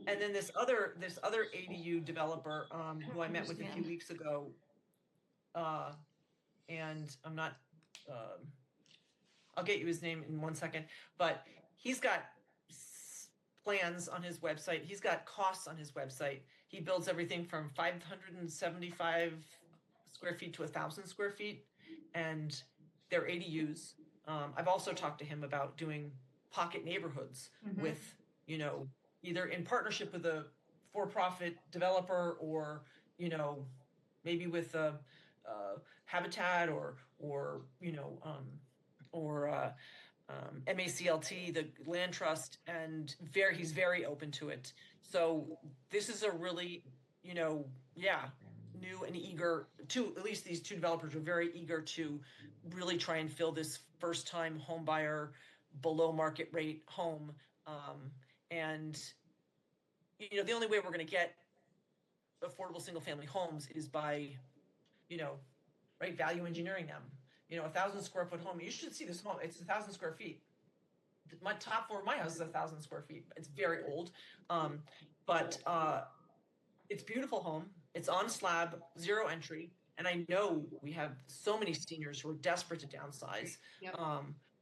And then this other ADU developer who I met with a few weeks ago, and I'm not, I'll get you his name in one second, but he's got plans on his website. He's got costs on his website. He builds everything from 575 square feet to 1,000 square feet, and they're ADUs. I've also talked to him about doing pocket neighborhoods with, either in partnership with a for-profit developer or, maybe with a Habitat or MACLT, the land trust, and he's very open to it. So this is a really, new and eager at least these two developers are very eager to really try and fill this first-time home buyer below market rate home. And the only way we're going to get affordable single-family homes is by, value engineering them. 1,000 square foot home. You should see this home. It's 1,000 square feet. My top floor of my house is 1,000 square feet. It's very old, but it's a beautiful home. It's on slab, 0 entry, and I know we have so many seniors who are desperate to downsize. Yep.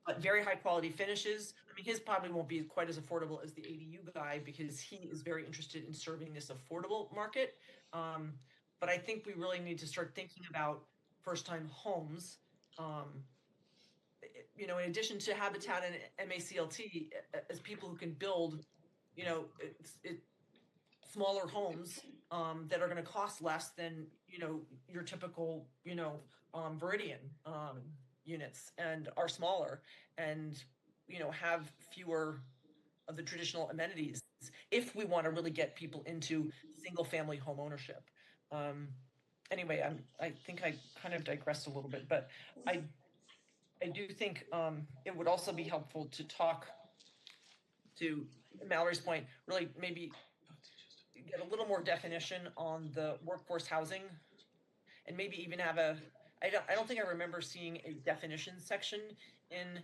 But very high quality finishes. I mean, his probably won't be quite as affordable as the ADU guy because he is very interested in serving this affordable market. But I think we really need to start thinking about first-time homes. In addition to Habitat and MACLT, as people who can build, smaller homes that are going to cost less than, your typical, Viridian units and are smaller and, have fewer of the traditional amenities if we want to really get people into single-family home ownership. Anyway, I think I kind of digressed a little bit, but I do think it would also be helpful to talk to Mallory's point, really maybe get a little more definition on the workforce housing, and maybe even have I don't think I remember seeing a definition section in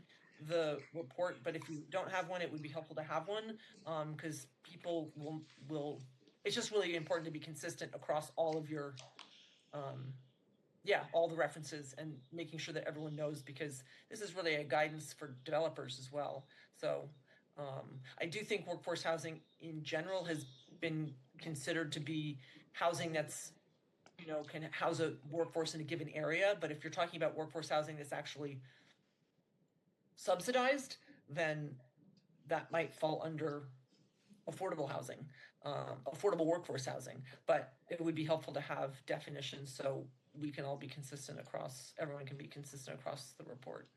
the report, but if you don't have one, it would be helpful to have one, because people will, it's just really important to be consistent across all of your, all the references and making sure that everyone knows, because this is really a guidance for developers as well. So I do think workforce housing in general has been considered to be housing that's, can house a workforce in a given area. But if you're talking about workforce housing that's actually subsidized, then that might fall under affordable housing, affordable workforce housing. But it would be helpful to have definitions so we can all be consistent across, everyone can be consistent across the report.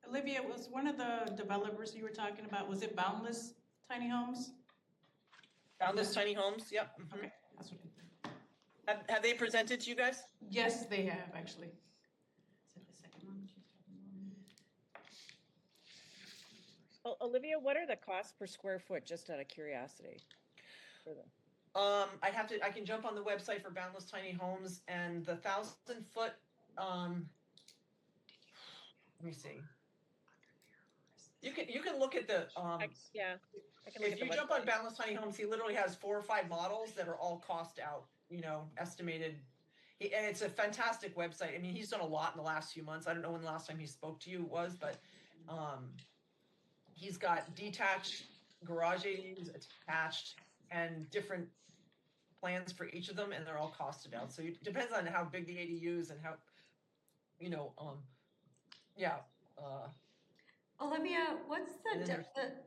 Olivia, was one of the developers you were talking about, was it Boundless Tiny Homes? Boundless Tiny Homes, yep. Mm-hmm. Okay, that's what have they presented to you guys? Yes, they have, actually. Is that the second one? Well, Olivia, what are the costs per square foot, just out of curiosity? For the... I can jump on the website for Boundless Tiny Homes, and the 1,000 foot, let me see. You can look at the, if you jump on Boundless Tiny Homes, he literally has 4 or 5 models that are all cost out, estimated. And it's a fantastic website. I mean, he's done a lot in the last few months. I don't know when the last time he spoke to you was, but he's got detached garage ADUs, attached, and different plans for each of them, and they're all costed out. So it depends on how big the ADU is and how, Olivia, what's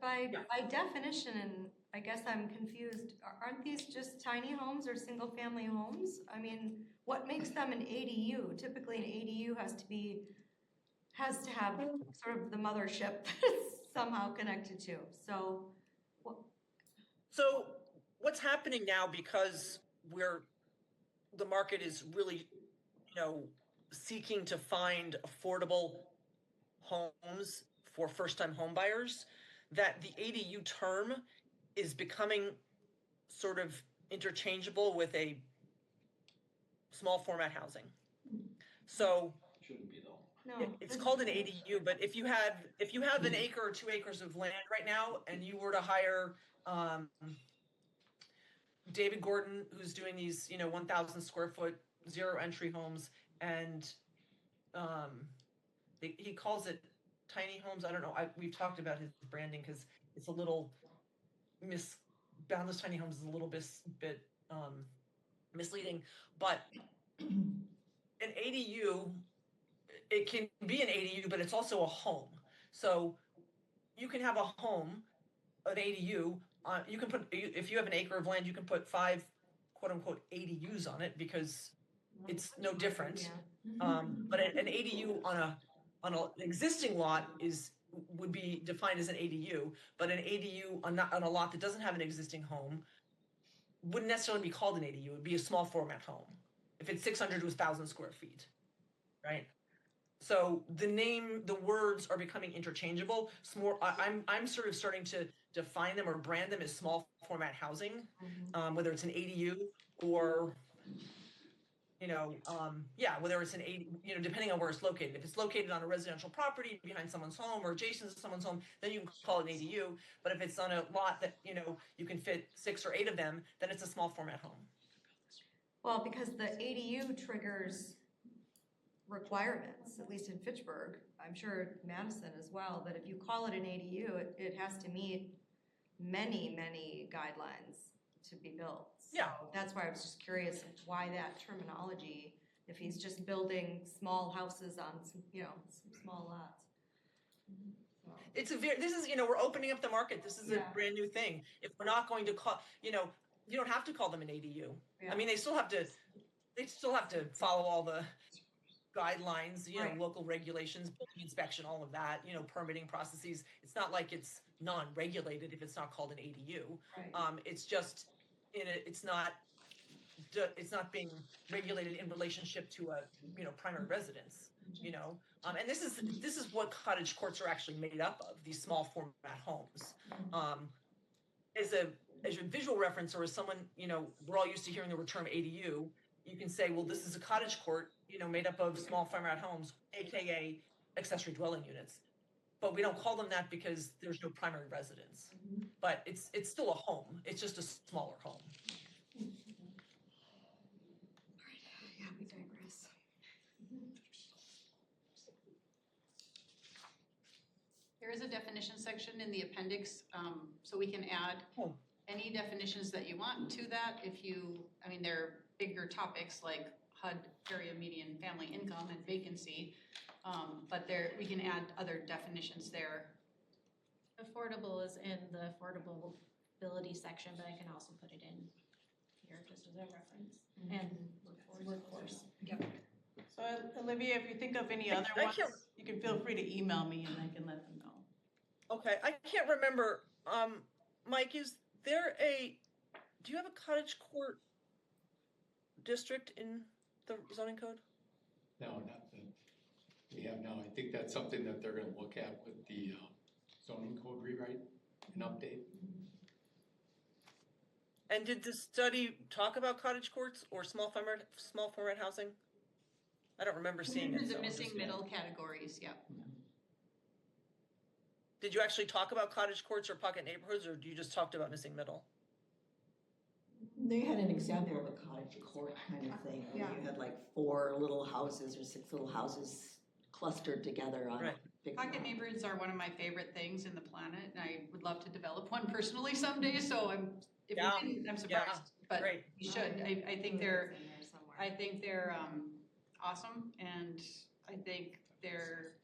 by definition, and I guess I'm confused, aren't these just tiny homes or single family homes? I mean, what makes them an ADU? Typically an ADU has to have sort of the mothership that it's somehow connected to. So So what's happening now, because the market is really, seeking to find affordable homes for first-time home buyers, that the ADU term is becoming sort of interchangeable with a small format housing. So Shouldn't be though. No. it's called an ADU, but if you have an acre or 2 acres of land right now, and you were to hire David Gordon, who's doing these 1,000 square foot zero entry homes, and he calls it tiny homes. I don't know. We've talked about his branding because it's a little boundless tiny homes is a little bit misleading, but an ADU, it can be an ADU, but it's also a home. So you can have a home, an ADU. You can put, if you have an acre of land, you can put 5 quote unquote ADUs on it because it's no different. But an ADU on an existing lot would be defined as an ADU, but an ADU on a lot that doesn't have an existing home wouldn't necessarily be called an ADU. It would be a small format home if it's 600 to 1,000 square feet, right? So the words are becoming interchangeable. I'm sort of starting to define them or brand them as small format housing, whether it's an ADU or whether it's an ADU, depending on where it's located. If it's located on a residential property behind someone's home or adjacent to someone's home, then you can call it an ADU. But if it's on a lot that, you can fit 6 or 8 of them, then it's a small format home. Well, because the ADU triggers requirements, at least in Fitchburg, I'm sure Madison as well, but if you call it an ADU, it has to meet many, many guidelines to be built. So that's why I was just curious why that terminology, if he's just building small houses on some small lots. We're opening up the market. This is a brand new thing. If we're not going to call, you don't have to call them an ADU. I mean, they still have to follow all the guidelines, local regulations, building inspection, all of that, permitting processes. It's not like it's non-regulated if it's not called an ADU. Right. It's just it's not being regulated in relationship to a primary residence. And this is what cottage courts are actually made up of, these small format homes. As a visual reference, or as someone, we're all used to hearing the term ADU, you can say, well, this is a cottage court, made up of small format homes, AKA accessory dwelling units. But we don't call them that because there's no primary residence. But it's still a home. It's just a smaller home. Yeah, we digress. There is a definition section in the appendix, so we can add any definitions that you want to that. They're bigger topics like HUD, area median family income, and vacancy, but we can add other definitions there. Affordable is in the affordability section, but I can also put it in here just as a reference. And workforce. Yep. So Olivia, if you think of any other ones, you can feel free to email me and I can let them know. Okay, I can't remember. Mike, do you have a cottage court district in the zoning code? No, not that we have now. I think that's something that they're going to look at with the zoning code rewrite and update. And did the study talk about cottage courts or small format housing? I don't remember seeing it. The missing middle categories, yeah. Did you actually talk about cottage courts or pocket neighborhoods, or you just talked about missing middle? They had an example of a cottage court kind of thing, where you had like 4 little houses or 6 little houses clustered together on a big Pocket neighborhoods are one of my favorite things in the planet, and I would love to develop one personally someday, so I'm surprised, but you should. I think they're awesome, and I think they're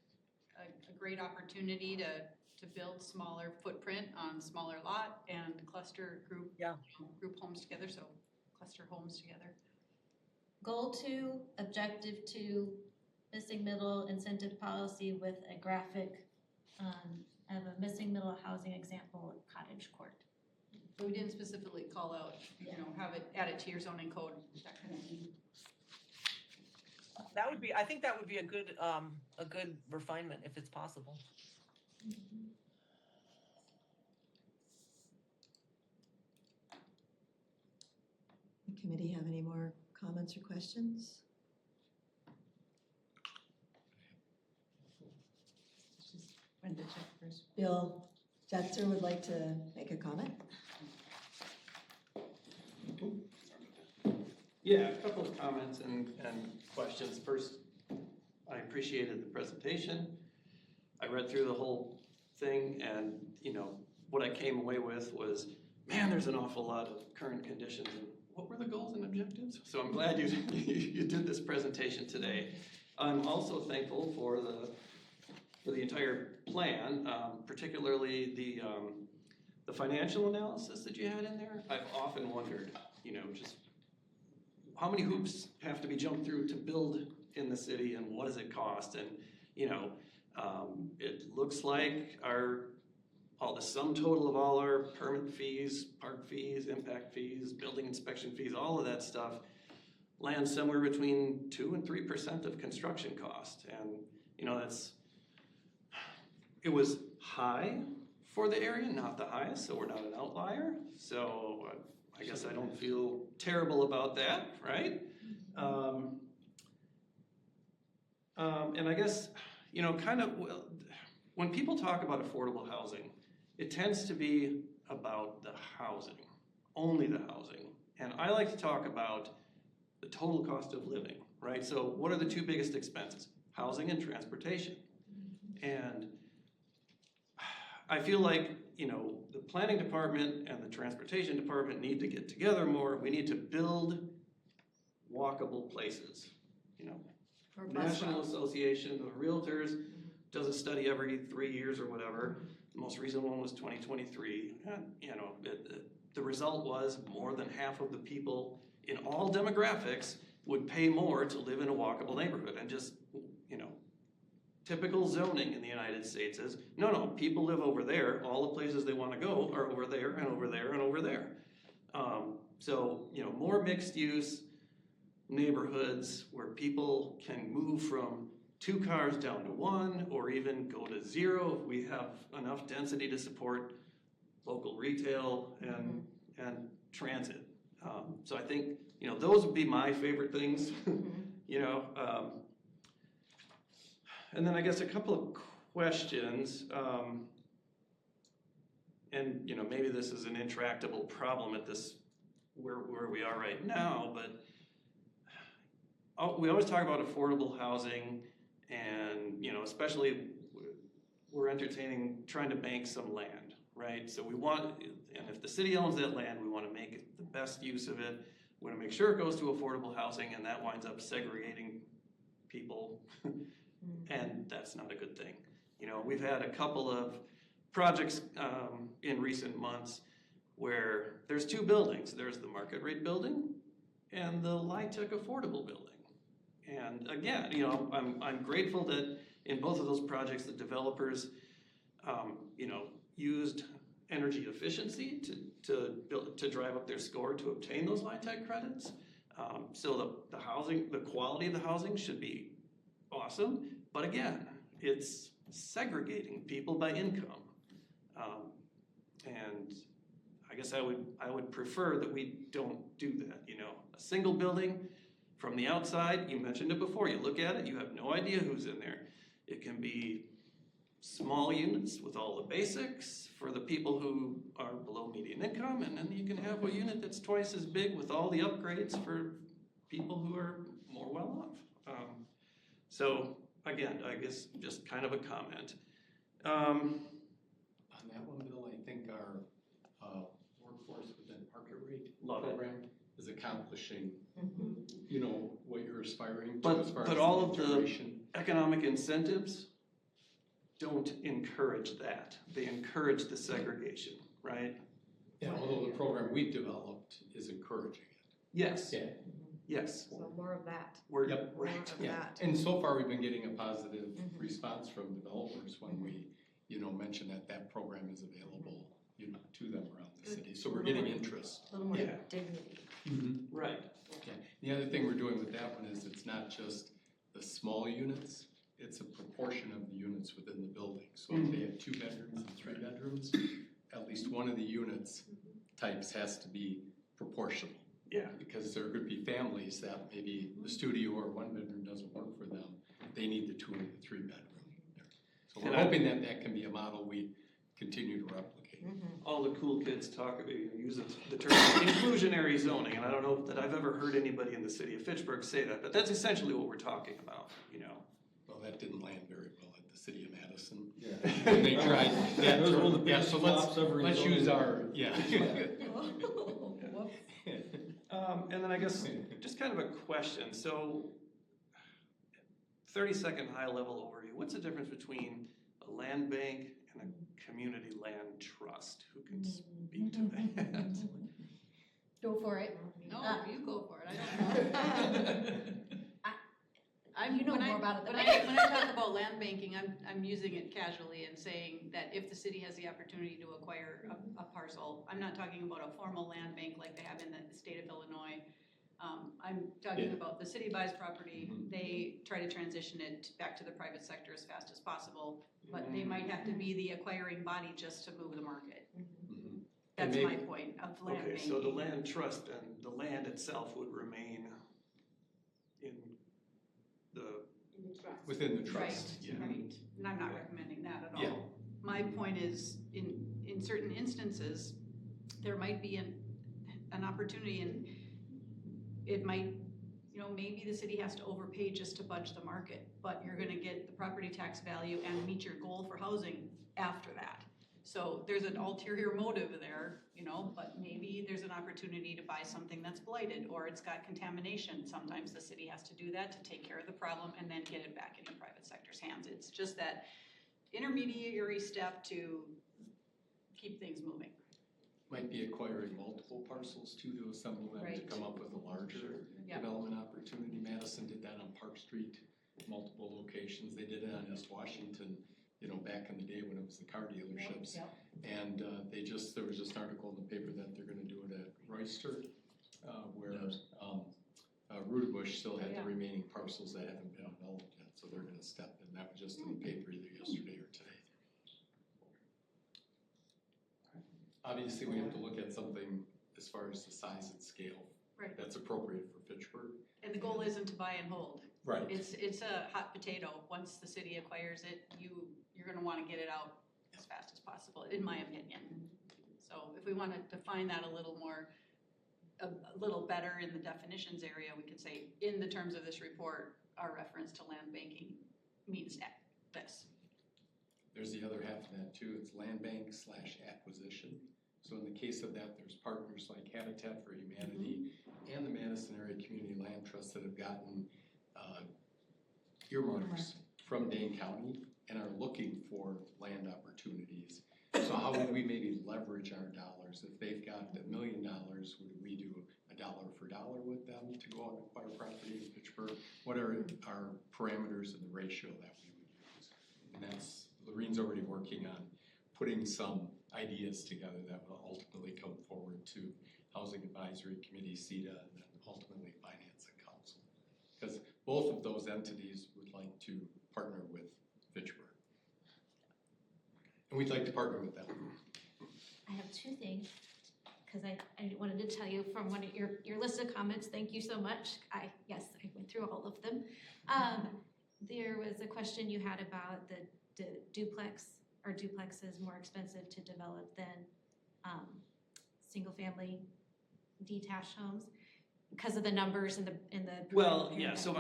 a great opportunity to build smaller footprint on smaller lot and cluster group homes together, so cluster homes together. Goal 2, objective 2, missing middle incentive policy with a graphic of a missing middle housing example, cottage court. But we didn't specifically call out, have it added to your zoning code, that kind of thing. That would be, I think that would be a good refinement if it's possible. The committee have any more comments or questions? Brenda, check first. Bill Jetzer would like to make a comment. Yeah, a couple of comments and questions. First, I appreciated the presentation. I read through the whole thing and, what I came away with was, man, there's an awful lot of current conditions and what were the goals and objectives? So I'm glad you you did this presentation today. I'm also thankful for the entire plan, particularly the financial analysis that you had in there. I've often wondered, just how many hoops have to be jumped through to build in the city and what does it cost? And, it looks like the sum total of all our permit fees, park fees, impact fees, building inspection fees, all of that stuff lands somewhere between 2% and 3% of construction cost. And, it was high for the area, not the highest, so we're not an outlier. So I guess I don't feel terrible about that, right? And I guess, when people talk about affordable housing, it tends to be about the housing, only the housing. And I like to talk about the total cost of living, right? So what are the two biggest expenses? Housing and transportation. And I feel like, the planning department and the transportation department need to get together more. We need to build walkable places, National Association of Realtors does a study every 3 years or whatever. The most recent one was 2023. And, the result was more than half of the people in all demographics would pay more to live in a walkable neighborhood. And just, typical zoning in the United States is, no, people live over there. All the places they want to go are over there and over there and over there. So, more mixed use neighborhoods where people can move from 2 cars down to 1 or even go to 0 if we have enough density to support local retail and transit. So I think, those would be my favorite things, and then I guess a couple of questions, and maybe this is an intractable problem at this, where we are right now, but we always talk about affordable housing and, especially we're entertaining trying to bank some land, right? So we want, and if the city owns that land, we want to make the best use of it. We want to make sure it goes to affordable housing and that winds up segregating people. And that's not a good thing. We've had a couple of projects in recent months where there's 2 buildings. There's the market rate building and the LIHTC affordable building. And again, I'm grateful that in both of those projects, the developers, used energy efficiency to drive up their score to obtain those LIHTC credits. So the housing, the quality of the housing should be awesome, but again, it's segregating people by income. And I guess I would prefer that we don't do that, A single building from the outside, you mentioned it before, you look at it, you have no idea who's in there. It can be small units with all the basics for the people who are below median income, and then you can have a unit that's twice as big with all the upgrades for people who are more well off. So again, I guess just kind of a comment. On that one, Bill, I think our workforce within market rate program is accomplishing, what you're aspiring to as far as but all of integration. The economic incentives don't encourage that. They encourage the segregation, right? Yeah, although the program we've developed is encouraging it. Yes. Yeah. Yes. So more of that. Yep. More of that. And so far, we've been getting a positive response from developers when we, mention that program is available, to them around the city. So we're getting interest. A little more Yeah. dignity. Right. Okay. The other thing we're doing with that one is it's not just the small units, it's a proportion of the units within the building. So if they have 2 bedrooms and 3 bedrooms, at least one of the units types has to be proportional. Yeah. Because there could be families that maybe the studio or 1 bedroom doesn't work for them. They need the 2 and the 3 bedroom. So we're hoping that that can be a model we continue to replicate. All the cool kids use the term inclusionary zoning, and I don't know that I've ever heard anybody in the city of Fitchburg say that, but that's essentially what we're talking about, you know. Well, that didn't land very well at the city of Madison. Yeah. They tried. That was one of the biggest so flops ever. let's use our, And then I guess, just kind of a question, so 30-second high-level overview, what's the difference between a land bank and a community land trust? Who can speak to that? Go for it. No, you go for it, I don't know. You know more about it than when I do. when I talk about land banking, I'm using it casually and saying that if the city has the opportunity to acquire a parcel, I'm not talking about a formal land bank like they have in the state of Illinois. I'm talking about the city buys property, they try to transition it back to the private sector as fast as possible, but they might have to be the acquiring body just to move the market. That's my point of land banking. Okay, so the land trust and the land itself would remain in within the Right, trust. right, and I'm not recommending that at all. My point is, in certain instances, there might be an opportunity, and it might, maybe the city has to overpay just to budge the market, but you're gonna get the property tax value and meet your goal for housing after that. So there's an ulterior motive there, but maybe there's an opportunity to buy something that's blighted or it's got contamination. Sometimes the city has to do that to take care of the problem and then get it back in the private sector's hands. It's just that intermediary step to keep things moving. Might be acquiring multiple parcels too to assemble them to come up with a larger development opportunity. Madison did that on Park Street, multiple locations. They did it on East Washington, back in the day when it was the car dealerships. And there was just an article in the paper that they're gonna do it at Royster, where Rudebush still had the remaining parcels that haven't been developed yet, so they're gonna step in. That was just in the paper either yesterday or today. Obviously, we have to look at something as far as the size and scale that's appropriate for Fitchburg. And the goal isn't to buy and hold. Right. It's a hot potato. Once the city acquires it, you're gonna wanna get it out as fast as possible, in my opinion. So if we wanna define that a little more, a little better in the definitions area, we could say, in the terms of this report, our reference to land banking means this. There's the other half of that too. It's land bank / acquisition. So in the case of that, there's partners like Habitat for Humanity and the Madison Area Community Land Trust that have gotten earmarks from Dane County and are looking for land opportunities. So how would we maybe leverage our dollars? If they've got $1 million, would we do a dollar for dollar with them to go out and acquire property in Fitchburg? What are our parameters and the ratio that we would use? And that's, Lorraine's already working on putting some ideas together that will ultimately come forward to Housing Advisory Committee, CETA, and then ultimately Finance and Council. Because both of those entities would like to partner with Fitchburg. And we'd like to partner with them. I have 2 things, because I wanted to tell you from one of your list of comments, thank you so much. I went through all of them. There was a question you had about the duplex. Are duplexes more expensive to develop than single-family detached homes because of the numbers in the Well, yeah, so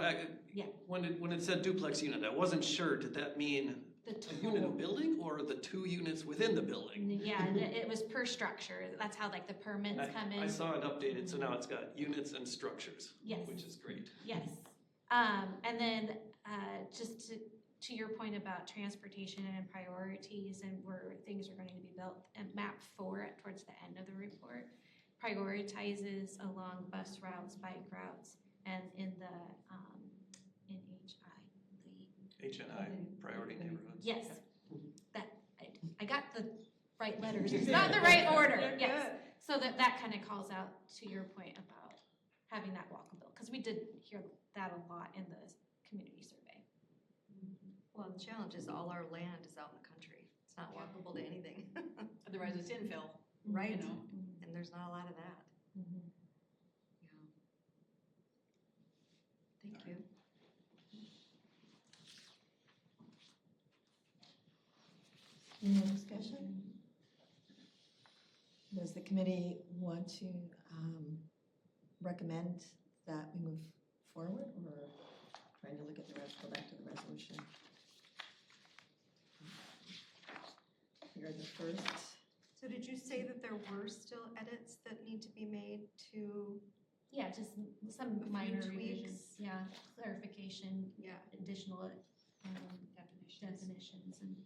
when it said duplex unit, I wasn't sure, did that mean a unit in building or the 2 units within the building? Yeah, it was per structure. That's how like the permits come in. I saw it updated, so now it's got units and structures, which is great. Yes. And then just to your point about transportation and priorities and where things are going to be built, and map 4 towards the end of the report prioritizes along bus routes, bike routes, and in the HNI, HNI, priority neighborhoods. Yes, that I got the right letters. It's not the right order, You're yes. good. So that kind of calls out to your point about having that walkable, because we did hear that a lot in the community survey. Well, the challenge is all our land is out in the country. It's not walkable to anything. Otherwise, it's infill. Right, You know? and there's not a lot of that. Yeah. Thank you. Any more discussion? Does the committee want to recommend that we move forward, or trying to look at the rest, go back to the resolution? Here are the first. So did you say that there were still edits that need to be made to? Yeah, just some A few minor tweaks. revisions, yeah, clarification, Yeah. additional Definitions. definitions and.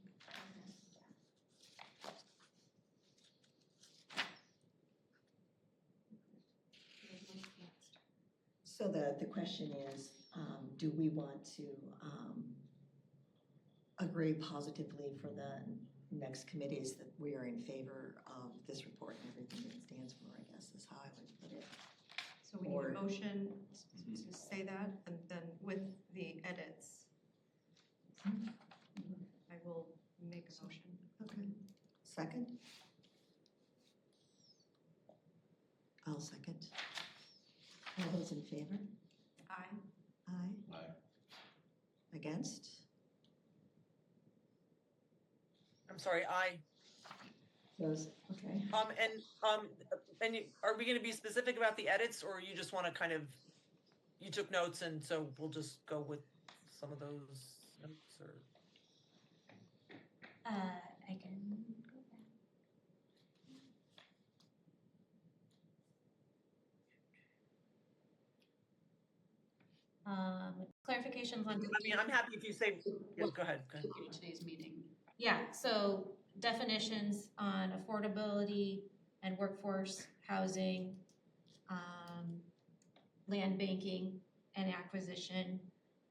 So the question is, do we want to agree positively for the next committees that we are in favor of this report and everything it stands for, I guess is how I would put it. So we need Or- a motion to say that, and then with the edits. I will make a motion. Okay. Second? I'll second. All those in favor? Aye. Aye. Aye. Against? I'm sorry, Those, okay. Are we gonna be specific about the edits, or you just wanna kind of, you took notes and so we'll just go with some of those notes, or? I can go back. Clarifications on. I mean, I'm happy if you say, yeah, go ahead. Today's meeting. Yeah, so definitions on affordability and workforce housing, land banking and acquisition,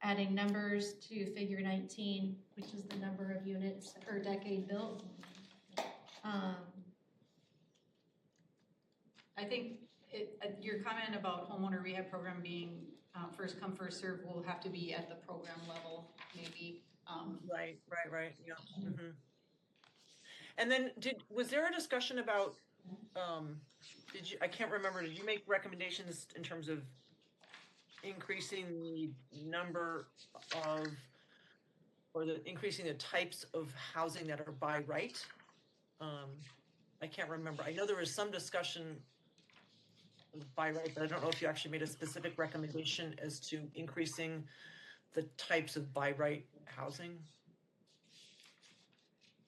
adding numbers to figure 19, which is the number of units per decade built. I think your comment about homeowner rehab program being first come, first serve will have to be at the program level, maybe. Right, yeah. Mhm. And then was there a discussion about, I can't remember, did you make recommendations in terms of increasing the number of, or increasing the types of housing that are by right? I can't remember. I know there was some discussion by right, but I don't know if you actually made a specific recommendation as to increasing the types of by right housing.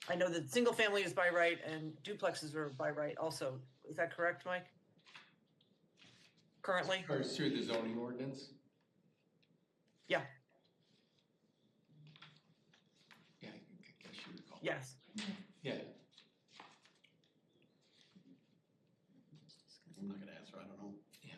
I know that single family is by right and duplexes are by right also. Is that correct, Mike? Currently? Or through the zoning ordinance? Yeah. Yeah, I guess you recall. Yes. Yeah. I'm not gonna answer, I don't know. Yeah.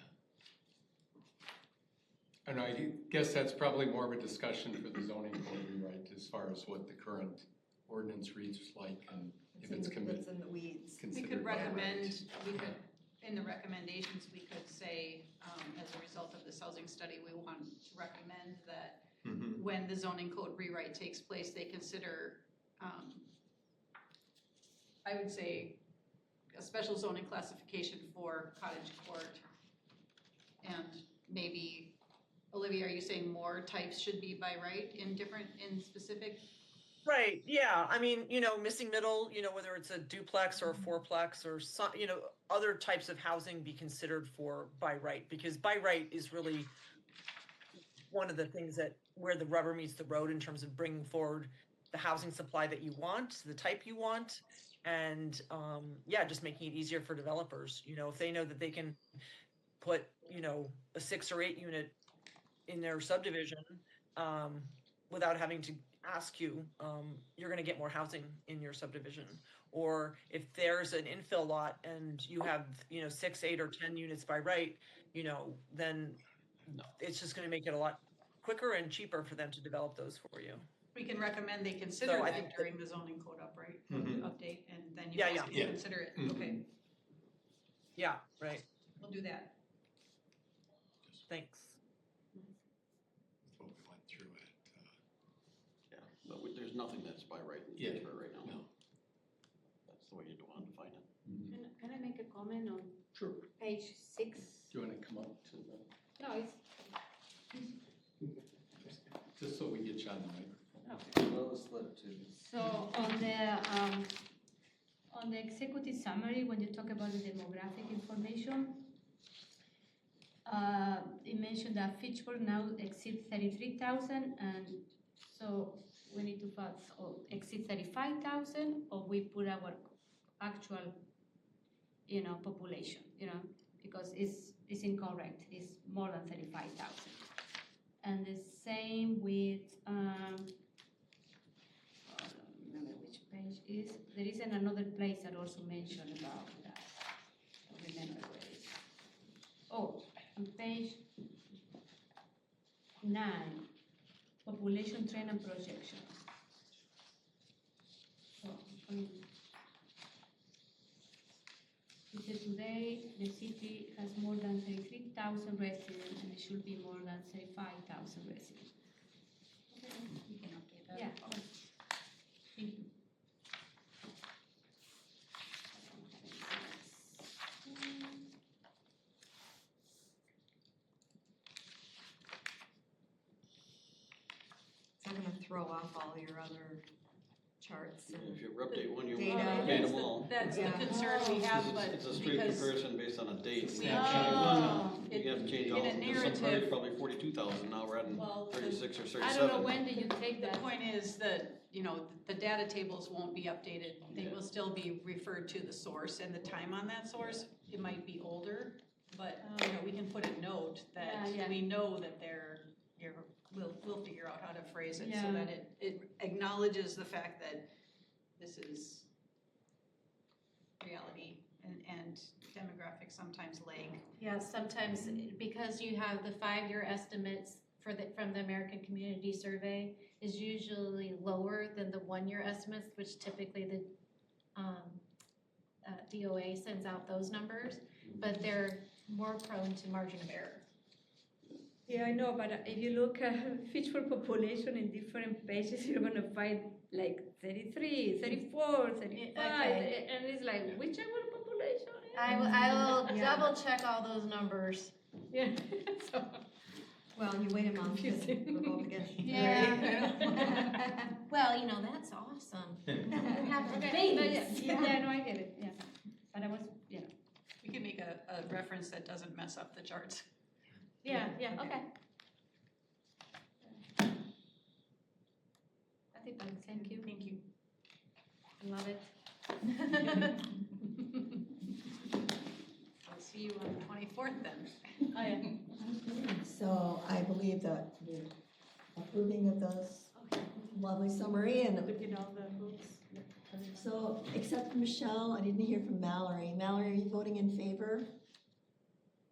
I don't know, I guess that's probably more of a discussion for the zoning board rewrite as far as what the current ordinance reads like and if it's It's in the weeds. We considered could by right. recommend, in the recommendations, we could say, as a result of this housing study, we want to recommend that Mhm. when the zoning code rewrite takes place, they consider, I would say, a special zoning classification for cottage court. And maybe, Olivia, are you saying more types should be by right in specific? Right, yeah, I mean, missing middle, whether it's a duplex or a fourplex or some, other types of housing be considered for by right, because by right is really one of the things where the rubber meets the road in terms of bringing forward the housing supply that you want, the type you want, and just making it easier for developers. If they know that they can put, a 6 or 8 unit in their subdivision without having to ask you, you're going to get more housing in your subdivision. Or if there's an infill lot and you have 6, 8, or 10 units by right, then it's just going to make it a lot quicker and cheaper for them to develop those for you. We can recommend they consider So I that think that- during the zoning code update, and then you Yeah, guys yeah. can Yeah. consider it, Mhm. okay, Yeah, right, we'll do that. thanks. That's what we went through it. Yeah, but there's nothing that's by right in Yeah. Fitchburg right now. No. That's the way you want to define it. Can I make a comment on Sure. page 6? Do you wanna come up to the, No, it's, just so we get you on the microphone? so on the executive summary, when you talk about the demographic information, it mentioned that Fitchburg now exceeds 33,000, and so we need to pass, or exceed 35,000, or we put our actual, population, because it's incorrect, it's more than 35,000. And the same with, I don't remember which page is, there is another place that also mentioned about that. I don't remember where it is. Oh, on page 9, population trend and projection. So, it says today the city has more than 33,000 residents, and it should be more than 35,000 residents. We can update that. Yeah. Thank you. Is that gonna throw off all your other charts and? If you update one, you Data. update them all. That's the Yeah. concern we have, Because but it's a straight because comparison based on a date. we You have to change all, in a because some narrative- parties probably 42,000, now we're adding Well, 36 or 37. I don't know when did you take the that? point is that, the data tables won't be updated. They will still be referred to the source and the time on that source. It might be older, but, we can put a note that Yeah. we know that we'll figure out how to phrase it so Yeah. that it acknowledges the fact that this is reality and demographics sometimes lag. Yeah, sometimes because you have the 5-year estimates from the American Community Survey is usually lower than the 1-year estimates, which typically the DOA sends out those numbers, but they're more prone to margin of error. Yeah, I know, but if you look at Fitchburg population in different pages, you're gonna find like 33, 34, 35, Okay. and it's like, which our population is? I will Yeah. double check all those numbers. Yeah, so. Well, you wait a month, and Confusing. we'll go again. Yeah. Well, that's awesome. We're having Okay, babies. yeah, no, I get it, yeah. But I was, We can make a reference that doesn't mess up the charts. Yeah, okay. I think that's, thank you. Thank you. I love it. I'll see you on the 24th then. oh, yeah. So I believe that we're approving of this lovely summary and Look at all the books. so, except for Michelle, I didn't hear from Mallory. Mallory, are you voting in favor?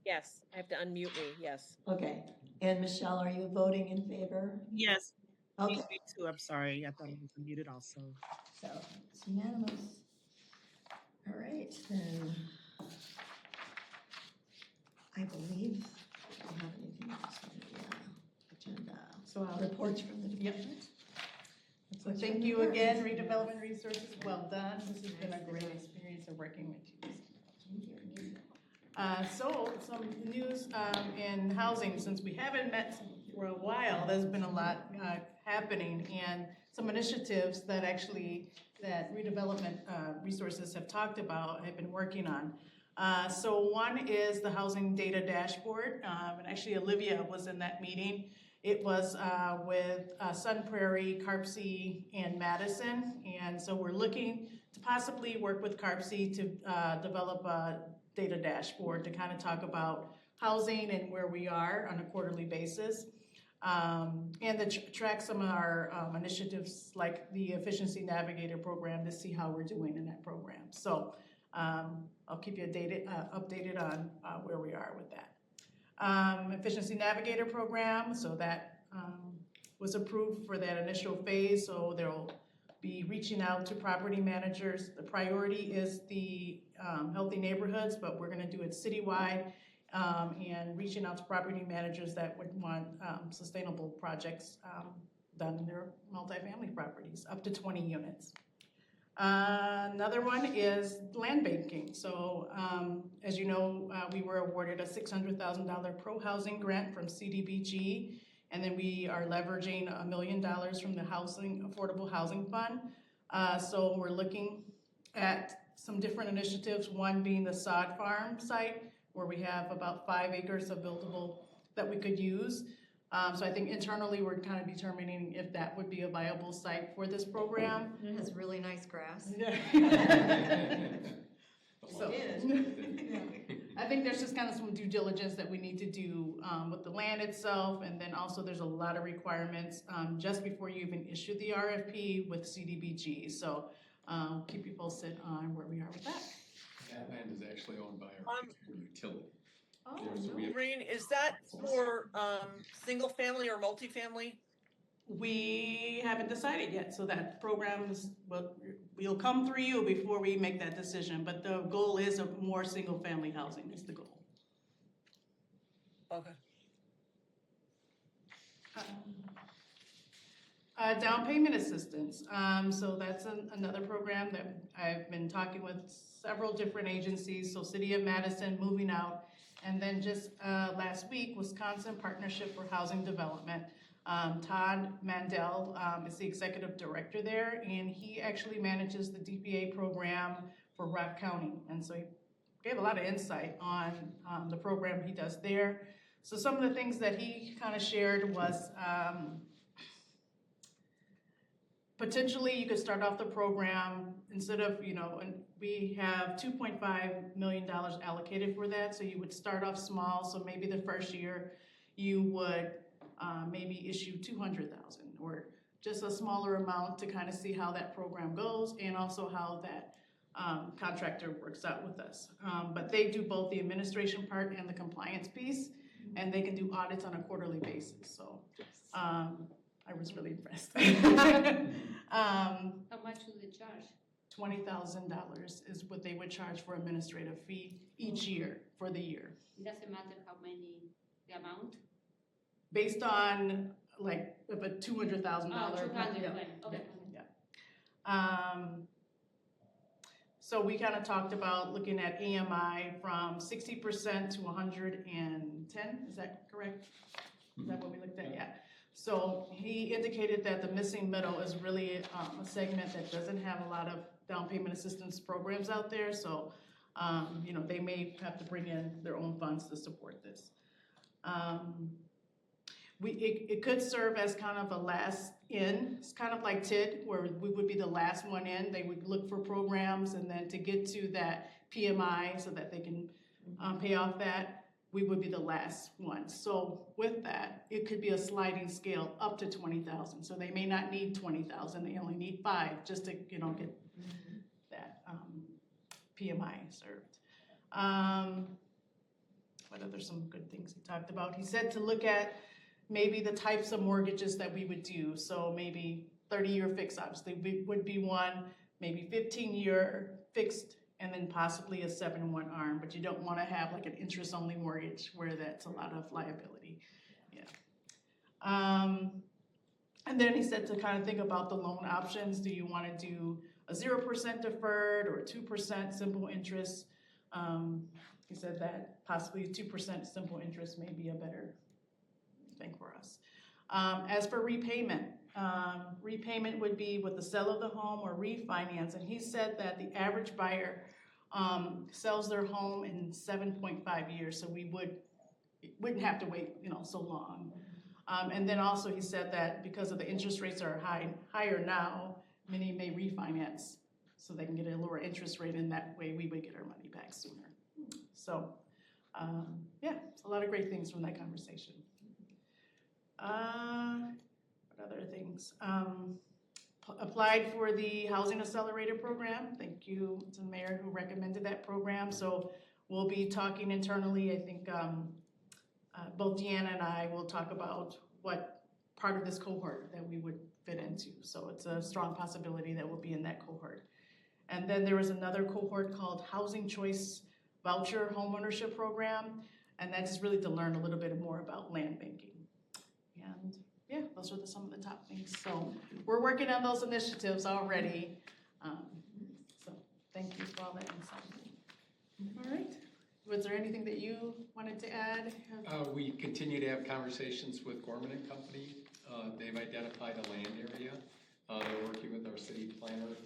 Yes, I have to unmute me, yes. Okay. And Michelle, are you voting in favor? Yes, Okay, me too, I'm sorry, I thought I was muted also. so it's unanimous. All right, then. I believe I don't have anything else on the agenda. So I'll Reports from the Yep. department. So thank you again, Redevelopment Resources, well done. This has been a great experience of working with you. So some news in housing, since we haven't met for a while, there's been a lot happening and some initiatives that Redevelopment Resources have talked about, have been working on. So one is the Housing Data Dashboard, and actually Olivia was in that meeting. It was with Sun Prairie, Carpsey, and Madison, and so we're looking to possibly work with Carpsey to develop a data dashboard to kind of talk about housing and where we are on a quarterly basis. And to track some of our initiatives like the Efficiency Navigator program to see how we're doing in that program. So I'll keep you updated on where we are with that. Efficiency Navigator program, so that was approved for that initial phase, so they'll be reaching out to property managers. The priority is the healthy neighborhoods, but we're gonna do it citywide, and reaching out to property managers that would want sustainable projects done in their multifamily properties, up to 20 units. Another one is land banking. So as you know, we were awarded a $600,000 pro-housing grant from CDBG, and then we are leveraging $1 million from the Affordable Housing Fund. So we're looking at some different initiatives, one being the sod farm site, where we have about 5 acres of buildable that we could use. So I think internally, we're kind of determining if that would be a viable site for this program. It has really nice grass. So, I think there's just kind of some due diligence that we need to do with the land itself, and then also there's a lot of requirements just before you even issue the RFP with CDBG. So keep you posted on where we are with that. That land is actually owned by our utility. Oh, So we have- Maureen, is that for single family or multifamily? We haven't decided yet, so that program is, we'll come through you before we make that decision, but the goal is of more single-family housing is the goal. Okay. Down payment assistance. So that's another program that I've been talking with several different agencies, so City of Madison, Moving Out, and then just last week, Wisconsin Partnership for Housing Development. Todd Mandel is the executive director there, and he actually manages the DPA program for Rock County. And so he gave a lot of insight on the program he does there. So some of the things that he kind of shared was potentially you could start off the program instead of, and we have $2.5 million allocated for that. So you would start off small. So maybe the first year you would maybe issue 200,000 or just a smaller amount to kind of see how that program goes and also how that contractor works out with us. But they do both the administration part and the compliance piece, and they can do audits on a quarterly basis. So I was really impressed. How much do they charge? $20,000 is what they would charge for administrative fee each year for the year. It doesn't matter how many, the amount? Based on like if a $200,000. Oh, 200, yeah. okay. Yeah. So we kind of talked about looking at AMI from 60% to 110. Is that correct? Is that what we looked at? Yeah. So he indicated that the missing middle is really a segment that doesn't have a lot of down payment assistance programs out there. So, they may have to bring in their own funds to support this. It could serve as kind of a last in. It's kind of like TID, where we would be the last one in. They would look for programs, and then to get to that PMI so that they can pay off that, we would be the last one. So with that, it could be a sliding scale up to 20,000. So they may not need 20,000, they only need 5 just to, get that PMI served. What other some good things he talked about? He said to look at maybe the types of mortgages that we would do. So maybe 30-year fixed, obviously, would be one, maybe 15-year fixed, and then possibly a 7-1 ARM, but you don't want to have like an interest-only mortgage where that's a lot of liability. Yeah. And then he said to kind of think about the loan options. Do you want to do a 0% deferred or 2% simple interest? He said that possibly 2% simple interest may be a better thing for us. As for repayment, repayment would be with the sale of the home or refinance. And he said that the average buyer sells their home in 7.5 years. So we wouldn't have to wait, so long. And then also he said that because of the interest rates are higher now, many may refinance so they can get a lower interest rate, and that way we would get our money back sooner. So it's a lot of great things from that conversation. What other things? Applied for the Housing Accelerator Program. Thank you to the mayor who recommended that program. So we'll be talking internally. I think both Deanna and I will talk about what part of this cohort that we would fit into. So it's a strong possibility that we'll be in that cohort. And then there was another cohort called Housing Choice Voucher Homeownership Program, and that's just really to learn a little bit more about land banking. And yeah, those are some of the top things. So we're working on those initiatives already. So thank you for all that insight. All right. Was there anything that you wanted to add? We continue to have conversations with Gorman and Company. They've identified a land area. They're working with our city planner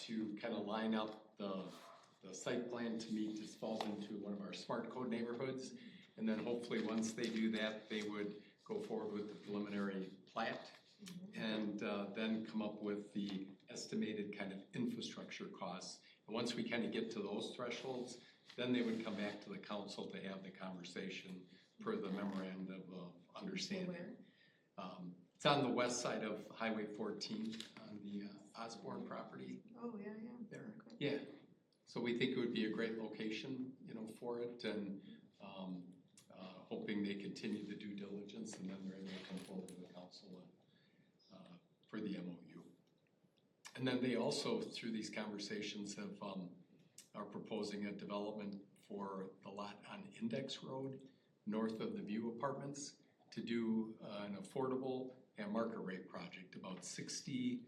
to kind of line up the site plan to meet. This falls into one of our smart code neighborhoods. And then hopefully once they do that, they would go forward with the preliminary plat and then come up with the estimated kind of infrastructure costs. And once we kind of get to those thresholds, then they would come back to the council to have the conversation per the memorandum of understanding. It's on the west side of Highway 14 on the Osborne property. Oh, yeah. There. Yeah. So we think it would be a great location, for it, and hoping they continue the due diligence and then they're able to come forward to the council for the MOU. And then they also, through these conversations, are proposing a development for the lot on Index Road, north of the View Apartments, to do an affordable and market rate project, about 60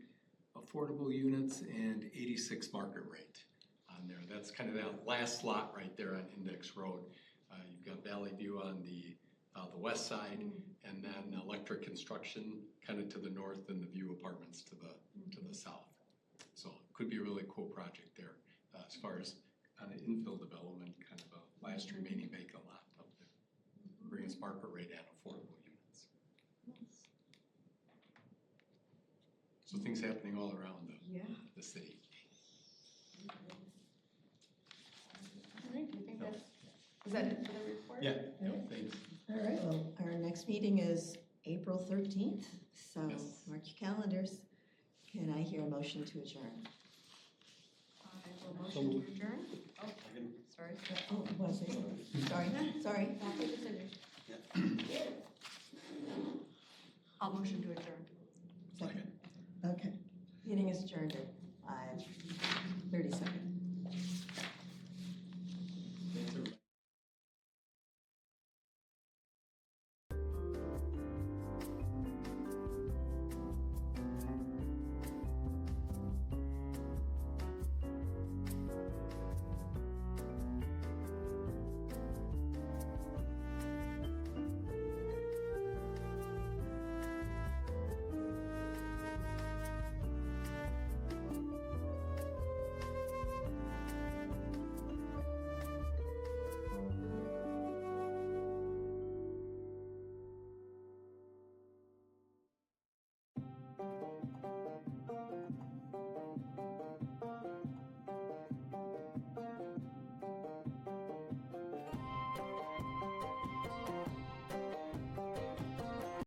affordable units and 86 market rate on there. That's kind of that last lot right there on Index Road. You've got Valley View on the west side, and then Electric Construction kind of to the north, and the View Apartments to the south. So it could be a really cool project there as far as on the infill development, kind of a last remaining vacant lot up there. Bring us market rate and affordable units. So things happening all around the city. All right, do you think is that it for the report? Yeah, thanks. All right, well, our next meeting is April 13th, so mark your calendars. Can I hear a motion to adjourn? I will motion to adjourn. Oh, sorry. Oh, was it? Sorry. I'll motion to adjourn. Second. Okay, meeting is adjourned at